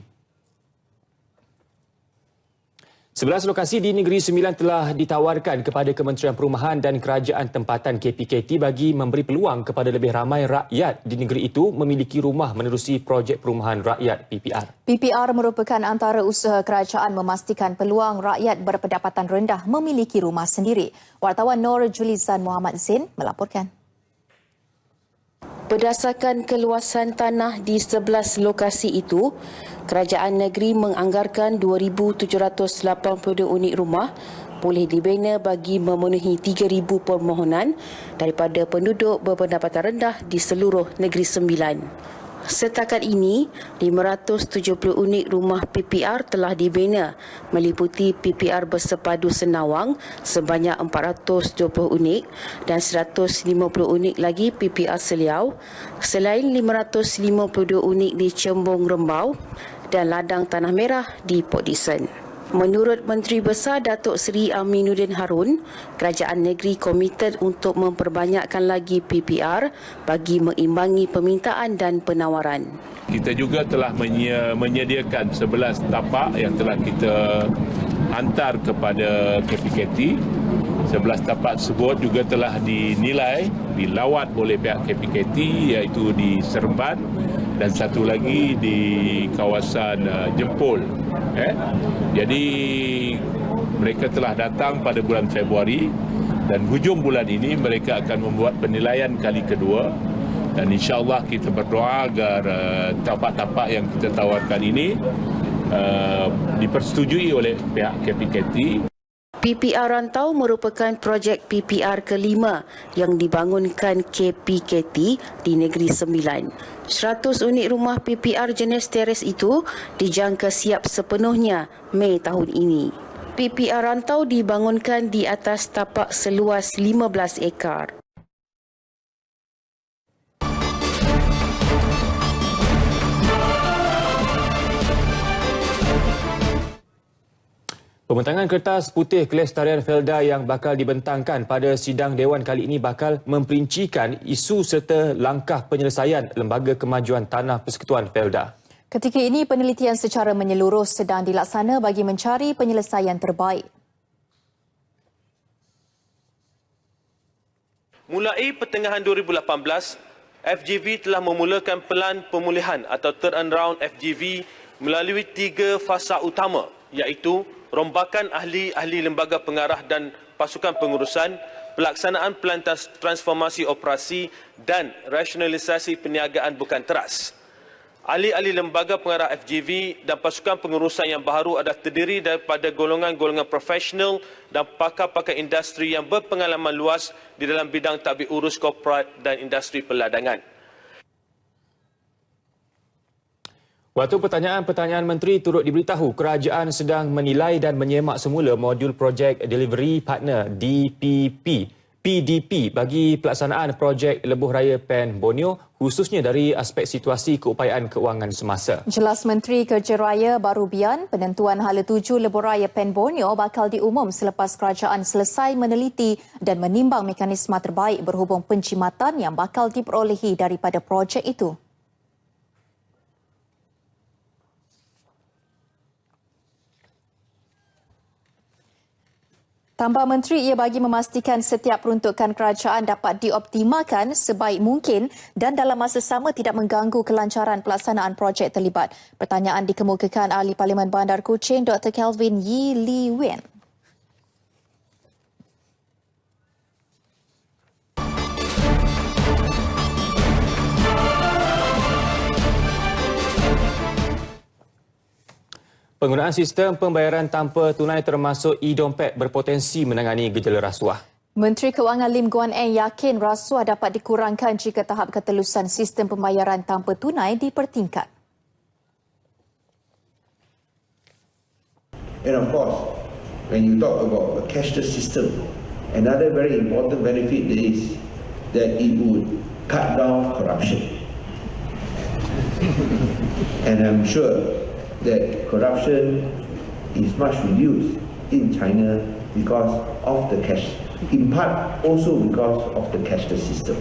11 lokasi di Negeri Sembilan telah ditawarkan kepada Kementerian Perumahan dan Kerajaan Tempatan KPKT bagi memberi peluang kepada lebih ramai rakyat di negeri itu memiliki rumah menerusi projek perumahan rakyat PPR. PPR merupakan antara usaha kerajaan memastikan peluang rakyat berpendapatan rendah memiliki rumah sendiri. Wartawan Nur Julizan Muhammad Zain melaporkan. Berdasarkan keluasan tanah di 11 lokasi itu, kerajaan negeri menganggarkan 2,782 unit rumah boleh dibina bagi memenuhi 3,000 permohonan daripada penduduk berpendapatan rendah di seluruh Negeri Sembilan. Setakat ini, 570 unit rumah PPR telah dibina meliputi PPR bersepadu Senawang sebanyak 420 unit dan 150 unit lagi PPR Seliau, selain 552 unit di Cembung Rembau dan ladang Tanah Merah di Port Dickson. Menurut Menteri Besar Datuk Seri Aminuddin Harun, kerajaan negeri komited untuk memperbanyakkan lagi PPR bagi mengimbangi permintaan dan penawaran. Kita juga telah menyediakan 11 tapak yang telah kita hantar kepada KPKT 11 tapak tersebut juga telah dinilai, dilawat oleh pihak KPKT iaitu di Seremban dan satu lagi di kawasan Jempol. Jadi mereka telah datang pada bulan Februari dan hujung bulan ini mereka akan membuat penilaian kali kedua dan insya-Allah kita berdoa agar tapak-tapak yang kita tawarkan ini dipersetujui oleh pihak KPKT. PPR Rantau merupakan projek PPR kelima yang dibangunkan KPKT di Negeri Sembilan. 100 unit rumah PPR jenis teres itu dijangka siap sepenuhnya Mei tahun ini. PPR Rantau dibangunkan di atas tapak seluas 15 ekar. Pembentangan kertas putih kelestarian Felda yang bakal dibentangkan pada sidang Dewan kali ini bakal memperincikan isu serta langkah penyelesaian Lembaga Kemajuan Tanah Persekutuan Felda. Ketika ini, penelitian secara menyeluruh sedang dilaksana bagi mencari penyelesaian terbaik. Mulai pertengahan 2018, FGV telah memulakan pelan pemulihan atau turnaround FGV melalui 3 fasa utama iaitu rombakan ahli-ahli lembaga pengarah dan pasukan pengurusan, pelaksanaan pelan transformasi operasi dan rasionalisasi perniagaan bukan teras. Ahli-ahli lembaga pengarah FGV dan pasukan pengurusan yang baru adalah terdiri daripada golongan-golongan profesional dan pakar-pakar industri yang berpengalaman luas di dalam bidang tadbir urus korporat dan industri perladangan. Waktu pertanyaan-pertanyaan menteri turut diberitahu kerajaan sedang menilai dan menyemak semula modul projek Delivery Partner PDP bagi pelaksanaan projek Lebuh Raya Pen Borneo khususnya dari aspek situasi keupayaan keuangan semasa. Jelas Menteri Kerja Raya Baru Bian, penentuan hala tuju Lebuh Raya Pen Borneo bakal diumum selepas kerajaan selesai meneliti dan menimbang mekanisme terbaik berhubung penjimatan yang bakal diperolehi daripada projek itu. Tambah Menteri, ia bagi memastikan setiap peruntukan kerajaan dapat dioptimalkan sebaik mungkin dan dalam masa sama tidak mengganggu kelancaran pelaksanaan projek terlibat. Pertanyaan dikemukakan Ahli Parlimen Bandar Kuching Dr. Kelvin Yee Lee Wen. Penggunaan sistem pembayaran tanpa tunai termasuk e-dompet berpotensi menangani gejala rasuah. Menteri Keuangan Lim Guan Eng yakin rasuah dapat dikurangkan jika tahap ketelusan sistem pembayaran tanpa tunai dipertingkat. And of course, when you talk about a cashless system, another very important benefit is that it would cut down corruption. And I'm sure that corruption is much reduced in China because of the cash, in part also because of the cashless system.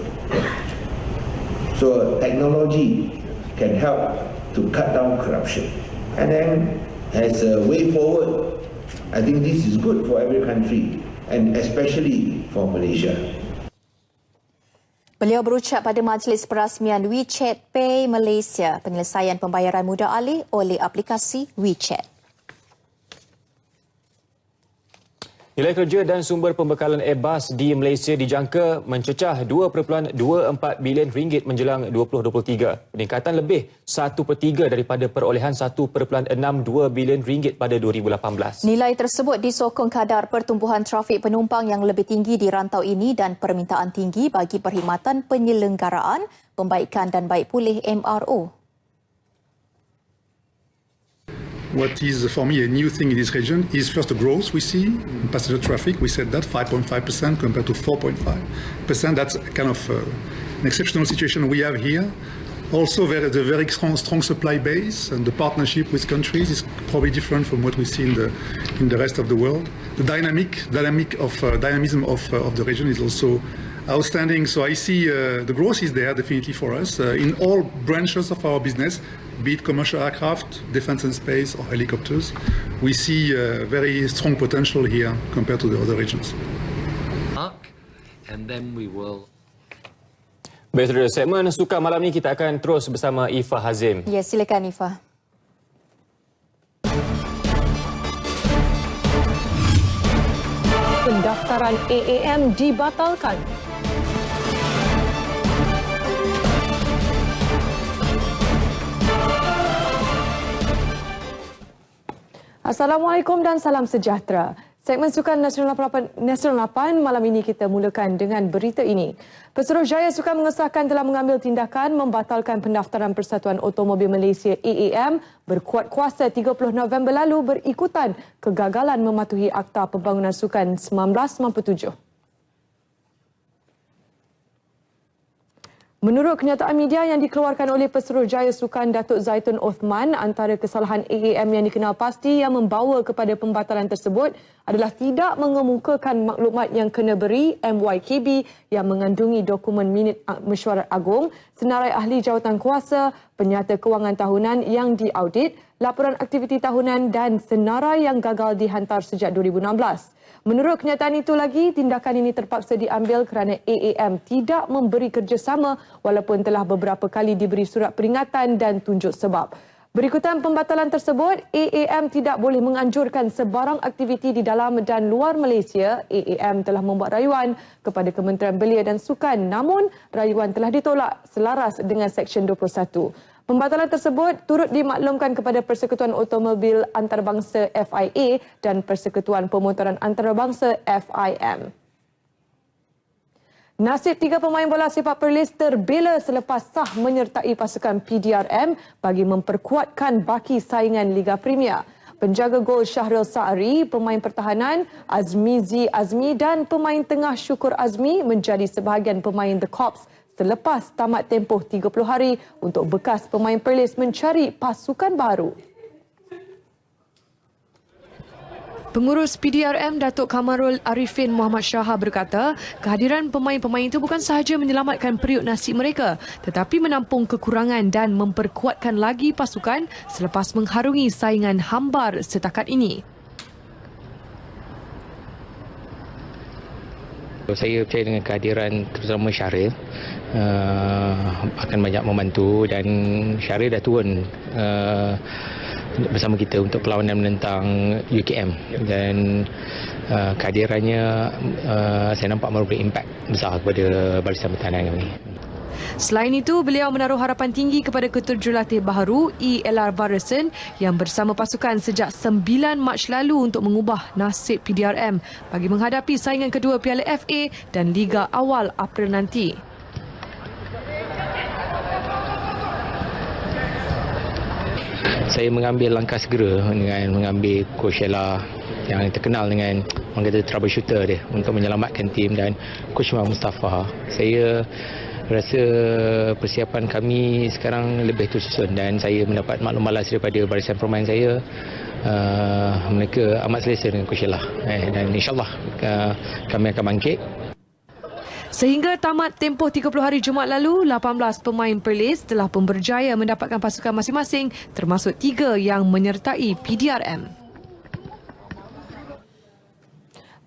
So technology can help to cut down corruption. And then as a way forward, I think this is good for every country and especially for Malaysia. Beliau berucap pada majlis perasmian WeChat Pay Malaysia, penyelesaian pembayaran mudah alih oleh aplikasi WeChat. Nilai kerja dan sumber pembekalan Airbus di Malaysia dijangka mencecah 2.24 bilion ringgit menjelang 2023. Peningkatan lebih 1/3 daripada perolehan 1.62 bilion ringgit pada 2018. Nilai tersebut disokong kadar pertumbuhan trafik penumpang yang lebih tinggi di rantau ini dan permintaan tinggi bagi perkhidmatan penyelenggaraan, pembaikan dan baik pulih MRO. What is for me a new thing in this region is first the growth we see in passenger traffic. We said that 5.5% compared to 4.5%. That's kind of an exceptional situation we have here. Also, the very strong supply base and the partnership with countries is probably different from what we see in the rest of the world. The dynamism of the region is also outstanding. So I see the growth is there definitely for us in all branches of our business, be it commercial aircraft, defense and space or helicopters. We see very strong potential here compared to the other regions. and then we will. Baik, saudara, segmen sukan malam ini kita akan terus bersama Ifah Hazim. Ya, silakan Ifah. Pendaftaran AAM dibatalkan. Assalamualaikum dan salam sejahtera. Segmen Sukan Nasional 8 malam ini kita mulakan dengan berita ini. Pesuruhjaya Sukan mengesahkan telah mengambil tindakan membatalkan pendaftaran Persatuan Automobil Malaysia AAM berkuat kuasa 30 November lalu berikutan kegagalan mematuhi Akta Pembangunan Sukan 1997. Menurut kenyataan media yang dikeluarkan oleh Pesuruhjaya Sukan Datuk Zaitun Othman, antara kesalahan AAM yang dikenal pasti yang membawa kepada pembatalan tersebut adalah tidak mengemukakan maklumat yang kena beri MYKB yang mengandungi dokumen minit mesyuarat agung, senarai ahli jawatan kuasa, penyata kewangan tahunan yang diaudit, laporan aktiviti tahunan dan senarai yang gagal dihantar sejak 2016. Menurut kenyataan itu lagi, tindakan ini terpaksa diambil kerana AAM tidak memberi kerjasama walaupun telah beberapa kali diberi surat peringatan dan tunjuk sebab. Berikutan pembatalan tersebut, AAM tidak boleh menganjurkan sebarang aktiviti di dalam dan luar Malaysia. AAM telah membuat rayuan kepada Kementerian Belia dan Sukan, namun rayuan telah ditolak selaras dengan Seksyen 21. Pembatalan tersebut turut dimaklumkan kepada Persekutuan Automobil Antarabangsa FIA dan Persekutuan Pemotoran Antarabangsa FIM. Nasib 3 pemain bola sepak Perlis terbela selepas sah menyertai pasukan PDRM bagi memperkuatkan baki saingan Liga Premier. Penjaga gol Syahril Sa'ari, pemain pertahanan Azmizi Azmi dan pemain tengah Syukur Azmi menjadi sebahagian pemain The Corps selepas tamat tempoh 30 hari untuk bekas pemain Perlis mencari pasukan baru. Pengurus PDRM Datuk Kamarul Arifin Muhammad Syaha berkata, kehadiran pemain-pemain itu bukan sahaja menyelamatkan periuk nasib mereka, tetapi menampung kekurangan dan memperkuatkan lagi pasukan selepas mengharungi saingan hambar setakat ini. Saya percaya dengan kehadiran terutama Syahril akan banyak membantu, dan Syahril dah turun bersama kita untuk perlawanan menentang UKM, dan kehadirannya saya nampak memberi impak besar kepada barisan pertahanan kami. Selain itu, beliau menaruh harapan tinggi kepada ketujuhlatih baharu ELR Barrison yang bersama pasukan sejak 9 Mac lalu untuk mengubah nasib PDRM bagi menghadapi saingan kedua Piala FA dan Liga awal April nanti. Saya mengambil langkah segera dengan mengambil Coach Ella yang terkenal dengan orang kata troubleshooter dia untuk menyelamatkan tim, dan Coach Mustafa. Saya rasa persiapan kami sekarang lebih tersusun, dan saya mendapat maklumat malas daripada barisan pemain saya. Mereka amat selesa dengan Coach Ella, dan insyaAllah kami akan bangkit. Sehingga tamat tempoh 30 hari Jumaat lalu, 18 pemain Perlis telah pun berjaya mendapatkan pasukan masing-masing, termasuk 3 yang menyertai PDRM.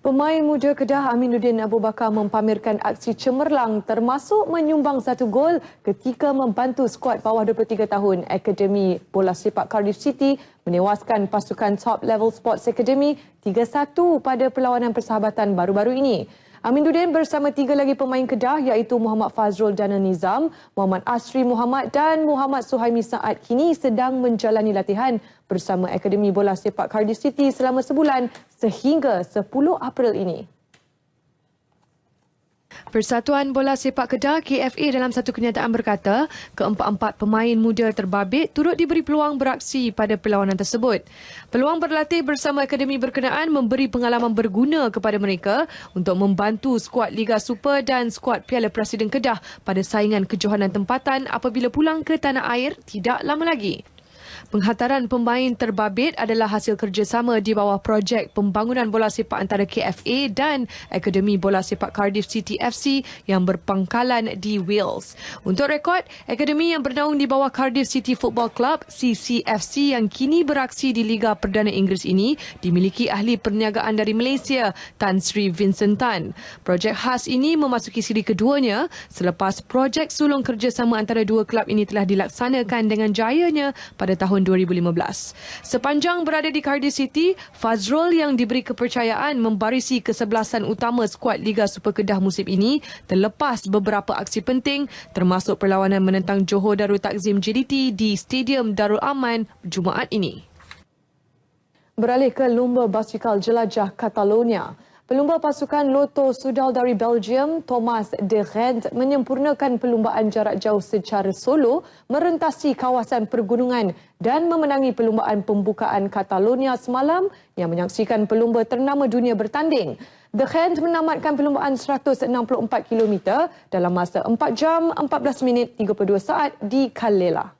Pemain muda Kedah Aminuddin Abu Bakar mempamerkan aksi cemerlang termasuk menyumbang 1 gol ketika membantu skuad bawah 23 tahun Akademi Bola Sepak Cardiff City menewaskan pasukan Top Level Sports Academy 3-1 pada perlawanan persahabatan baru-baru ini. Aminuddin bersama 3 lagi pemain Kedah iaitu Muhammad Fazrul Dana Nizam, Muhammad Asri Muhammad dan Muhammad Suhaimi Saad kini sedang menjalani latihan bersama Akademi Bola Sepak Cardiff City selama sebulan sehingga 10 April ini. Persatuan Bola Sepak Kedah KFA dalam satu kenyataan berkata, keempat-empat pemain muda terbabit turut diberi peluang beraksi pada perlawanan tersebut. Peluang berlatih bersama akademi berkenaan memberi pengalaman berguna kepada mereka untuk membantu skuad Liga Super dan skuad Piala Presiden Kedah pada saingan kejohanan tempatan apabila pulang ke tanah air tidak lama lagi. Penghantaran pemain terbabit adalah hasil kerjasama di bawah projek pembangunan bola sepak antara KFA dan Akademi Bola Sepak Cardiff City FC yang berpangkalan di Wales. Untuk rekod, akademi yang bernaung di bawah Cardiff City Football Club CCFC yang kini beraksi di Liga Perdana Inggeris ini dimiliki ahli perniagaan dari Malaysia, Tan Sri Vincent Tan. Projek khas ini memasuki siri keduanya selepas projek sulung kerjasama antara dua kelab ini telah dilaksanakan dengan jayanya pada tahun 2015. Sepanjang berada di Cardiff City, Fazrul yang diberi kepercayaan membarisi kesebelasan utama skuad Liga Super Kedah musim ini terlepas beberapa aksi penting termasuk perlawanan menentang Johor Darul Takzim JDT di Stadium Darul Aman Jumaat ini. Beralih ke lumba basikal jelajah Catalonia. Pelumba pasukan Lotto Soudal dari Belgium, Thomas de Gendt, menyempurnakan perlumbaan jarak jauh secara solo merentasi kawasan pergunungan dan memenangi perlumbaan pembukaan Catalonia semalam yang menyaksikan pelumba ternama dunia bertanding. De Gendt menamatkan perlumbaan 164 km dalam masa 4 jam 14 minit 32 saat di Calella.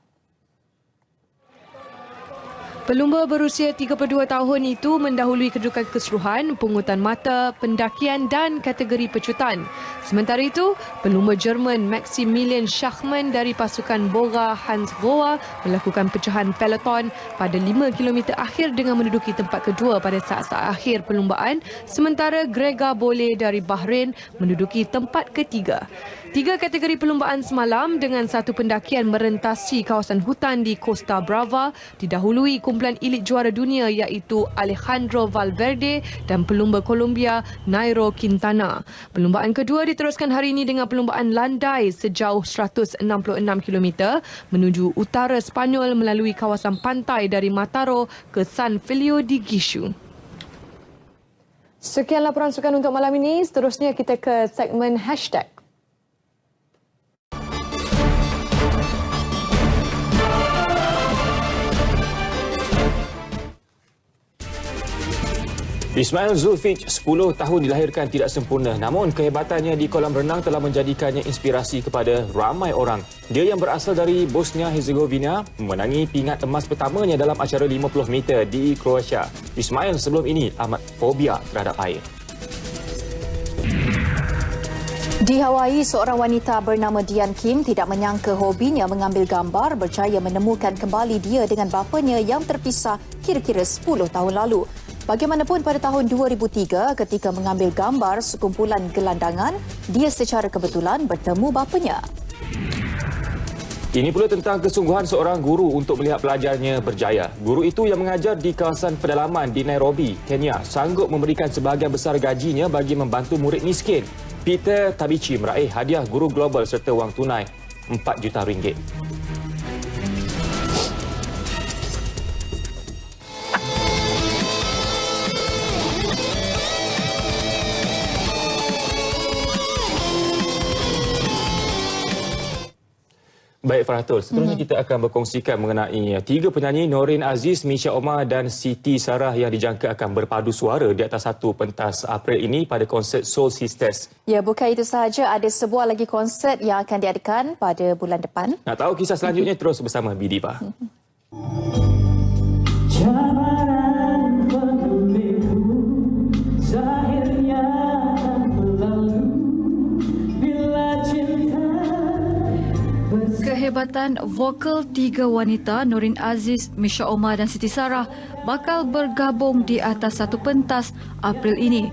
Pelumba berusia 32 tahun itu mendahului kedudukan keseluruhan, pungutan mata, pendakian dan kategori pecutan. Sementara itu, pelumba Jerman Maximilian Schachmann dari pasukan Bora Hansgrohe melakukan pecahan peloton pada 5 km akhir dengan menduduki tempat kedua pada saat-saat akhir perlumbaan, sementara Gregor Bole dari Bahrain menduduki tempat ketiga. 3 kategori perlumbaan semalam dengan 1 pendakian merentasi kawasan hutan di Costa Brava didahului kumpulan elit juara dunia iaitu Alejandro Valverde dan pelumba Colombia Nairo Quintana. Perlumbaan kedua diteruskan hari ini dengan perlumbaan landai sejauh 166 km menuju utara Spanyol melalui kawasan pantai dari Mataro ke San Feliu de Guixu. Sekian laporan sukan untuk malam ini. Seterusnya kita ke segmen hashtag. Ismail Zulfiq, 10 tahun dilahirkan tidak sempurna, namun kehebatannya di kolam renang telah menjadikannya inspirasi kepada ramai orang. Dia yang berasal dari Bosnia-Herzegovina memenangi pingat emas pertamanya dalam acara 50 meter di Croatia. Ismail sebelum ini amat fobia terhadap air. Di Hawaii, seorang wanita bernama Dian Kim tidak menyangka hobinya mengambil gambar berjaya menemukan kembali dia dengan bapanya yang terpisah kira-kira 10 tahun lalu. Bagaimanapun pada tahun 2003 ketika mengambil gambar sekumpulan gelandangan, dia secara kebetulan bertemu bapanya. Ini pula tentang kesungguhan seorang guru untuk melihat pelajarnya berjaya. Guru itu yang mengajar di kawasan pedalaman di Nairobi, Kenya, sanggup memberikan sebahagian besar gajinya bagi membantu murid miskin. Peter Tabichi meraih hadiah guru global serta wang tunai RM4 juta. Baik Farhatul, seterusnya kita akan berkongsikan mengenai 3 penyanyi Norin Aziz, Misha Omar dan Siti Sarah yang dijangka akan berpadu suara di atas satu pentas April ini pada konsert Soul Sisters. Ya, bukan itu sahaja, ada sebuah lagi konsert yang akan diadakan pada bulan depan. Nak tahu kisah selanjutnya terus bersama Bidiva. Kehebatan vokal 3 wanita Norin Aziz, Misha Omar dan Siti Sarah bakal bergabung di atas satu pentas April ini.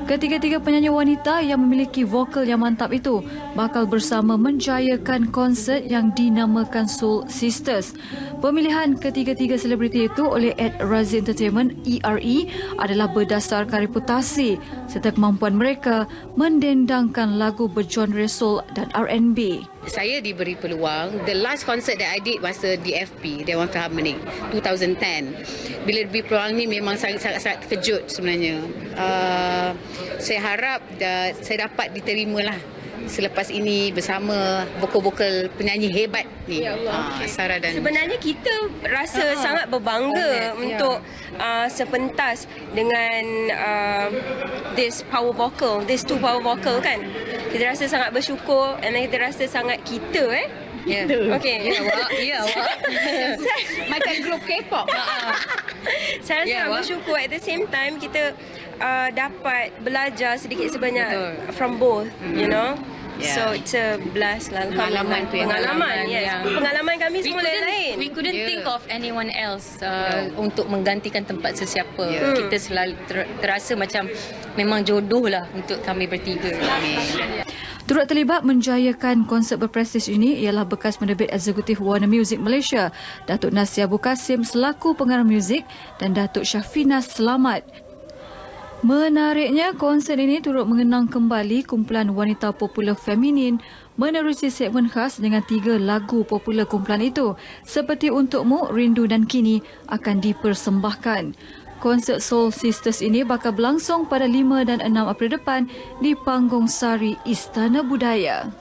Ketiga-tiga penyanyi wanita yang memiliki vokal yang mantap itu bakal bersama menjayakan konsert yang dinamakan Soul Sisters. Pemilihan ketiga-tiga selebriti itu oleh Ed Razi Entertainment ERE adalah berdasarkan reputasi serta kemampuan mereka mendendangkan lagu bergenre soul dan R&B. Saya diberi peluang. The last concert that I did masa DFP, Dewan Philharmonic, 2010. Bila diberi peluang ni memang sangat-sangat terkejut sebenarnya. Saya harap saya dapat diterima lah selepas ini bersama vokal-vokal penyanyi hebat ni, Sarah dan sebenarnya kita rasa sangat berbangga untuk sepentas dengan these two power vocal kan. Kita rasa sangat bersyukur dan kita rasa sangat kita Ya. Okey. Ya, awak. Macam grup K-pop. Saya rasa bersyukur. At the same time, kita dapat belajar sedikit sebanyak from both, you know. So it's a blast lah. Pengalaman tu Pengalaman, yes. Pengalaman kami semua lain. We couldn't think of anyone else untuk menggantikan tempat sesiapa. Kita selalu terasa macam memang jodoh lah untuk kami bertiga. Turut terlibat menjayakan konsert berprestij ini ialah bekas penerbit eksekutif Warner Music Malaysia, Datuk Nasir Abu Kasim selaku pengarah muzik dan Datuk Syafina Selamat. Menariknya, konsert ini turut mengenang kembali kumpulan wanita popular feminin menerusi segmen khas dengan 3 lagu popular kumpulan itu seperti Untukmu, Rindu dan Kini akan dipersembahkan. Konsert Soul Sisters ini bakal berlangsung pada 5 dan 6 April depan di Panggung Sari Istana Budaya.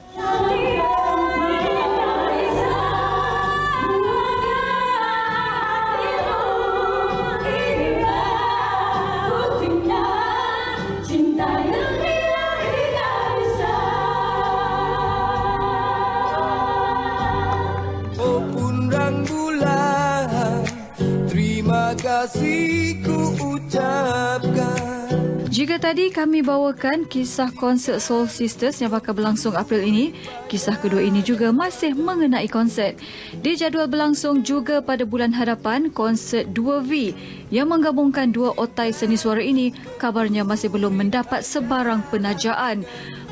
Jika tadi kami bawakan kisah konsert Soul Sisters yang bakal berlangsung April ini, kisah kedua ini juga masih mengenai konsert. Dijadual berlangsung juga pada bulan hadapan konsert 2V yang menggabungkan 2 otai seni suara ini kabarnya masih belum mendapat sebarang penajaan.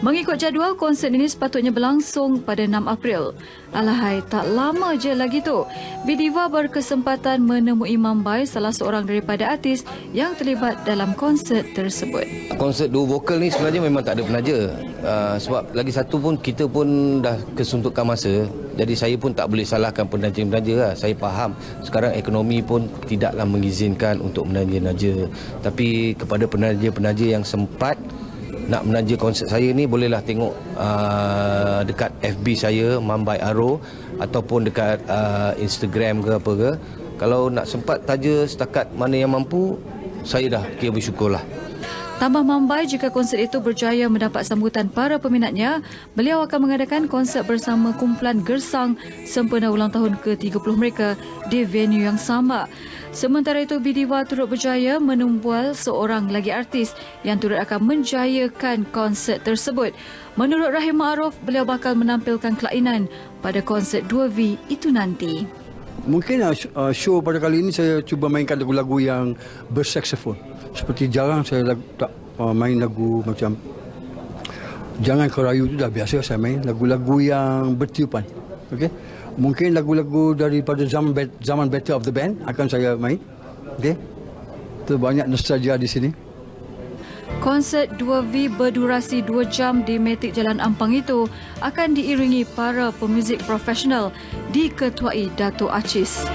Mengikut jadual, konsert ini sepatutnya berlangsung pada 6 April. Alahai, tak lama je lagi tu. Bidiva berkesempatan menemui Mambai, salah seorang daripada artis yang terlibat dalam konsert tersebut. Konsert duo vokal ni sebenarnya memang tak ada penaja. Sebab lagi satu pun, kita pun dah kesuntukan masa. Jadi saya pun tak boleh salahkan penaja-penaja lah. Saya faham sekarang ekonomi pun tidaklah mengizinkan untuk menaja-naja. Tapi kepada penaja-penaja yang sempat nak menaja konsert saya ni, bolehlah tengok dekat FB saya Mambai Aro ataupun dekat Instagram ke apa ke. Kalau nak sempat taja setakat mana yang mampu, saya dah kira bersyukurlah. Tambah Mambai, jika konsert itu berjaya mendapat sambutan para peminatnya, beliau akan mengadakan konsert bersama kumpulan Gersang sempena ulang tahun ke-30 mereka di venue yang sama. Sementara itu, Bidiva turut berjaya menumbual seorang lagi artis yang turut akan menjayakan konsert tersebut. Menurut Rahim Ma'ruf, beliau bakal menampilkan kelainan pada konsert 2V itu nanti. Mungkin show pada kali ini saya cuba mainkan lagu-lagu yang bersaksofon. Seperti jarang saya main lagu macam Jangan Kau Rayu, itu dah biasa saya main. Lagu-lagu yang bertiupan. Okay? Mungkin lagu-lagu daripada zaman Battle of the Band akan saya main. Okay? Itu banyak nostalgia di sini. Konsert 2V berdurasi 2 jam di Matic Jalan Ampang itu akan diiringi para pemuzik profesional diketuai Dato' Achis.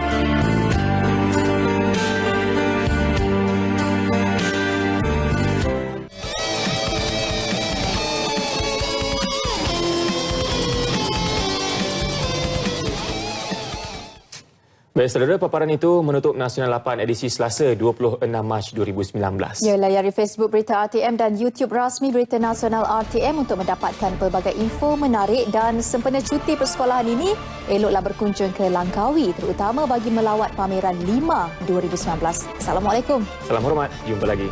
Baik, saudara, paparan itu menutup Nasional 8 edisi Selasa 26 Mac 2019. Ya, layari Facebook Berita RTM dan YouTube rasmi Berita Nasional RTM untuk mendapatkan pelbagai info menarik dan sempena cuti persekolahan ini, eloklah berkunjung ke Langkawi terutama bagi melawat pameran 5 2019. Assalamualaikum. Salam hormat, jumpa lagi.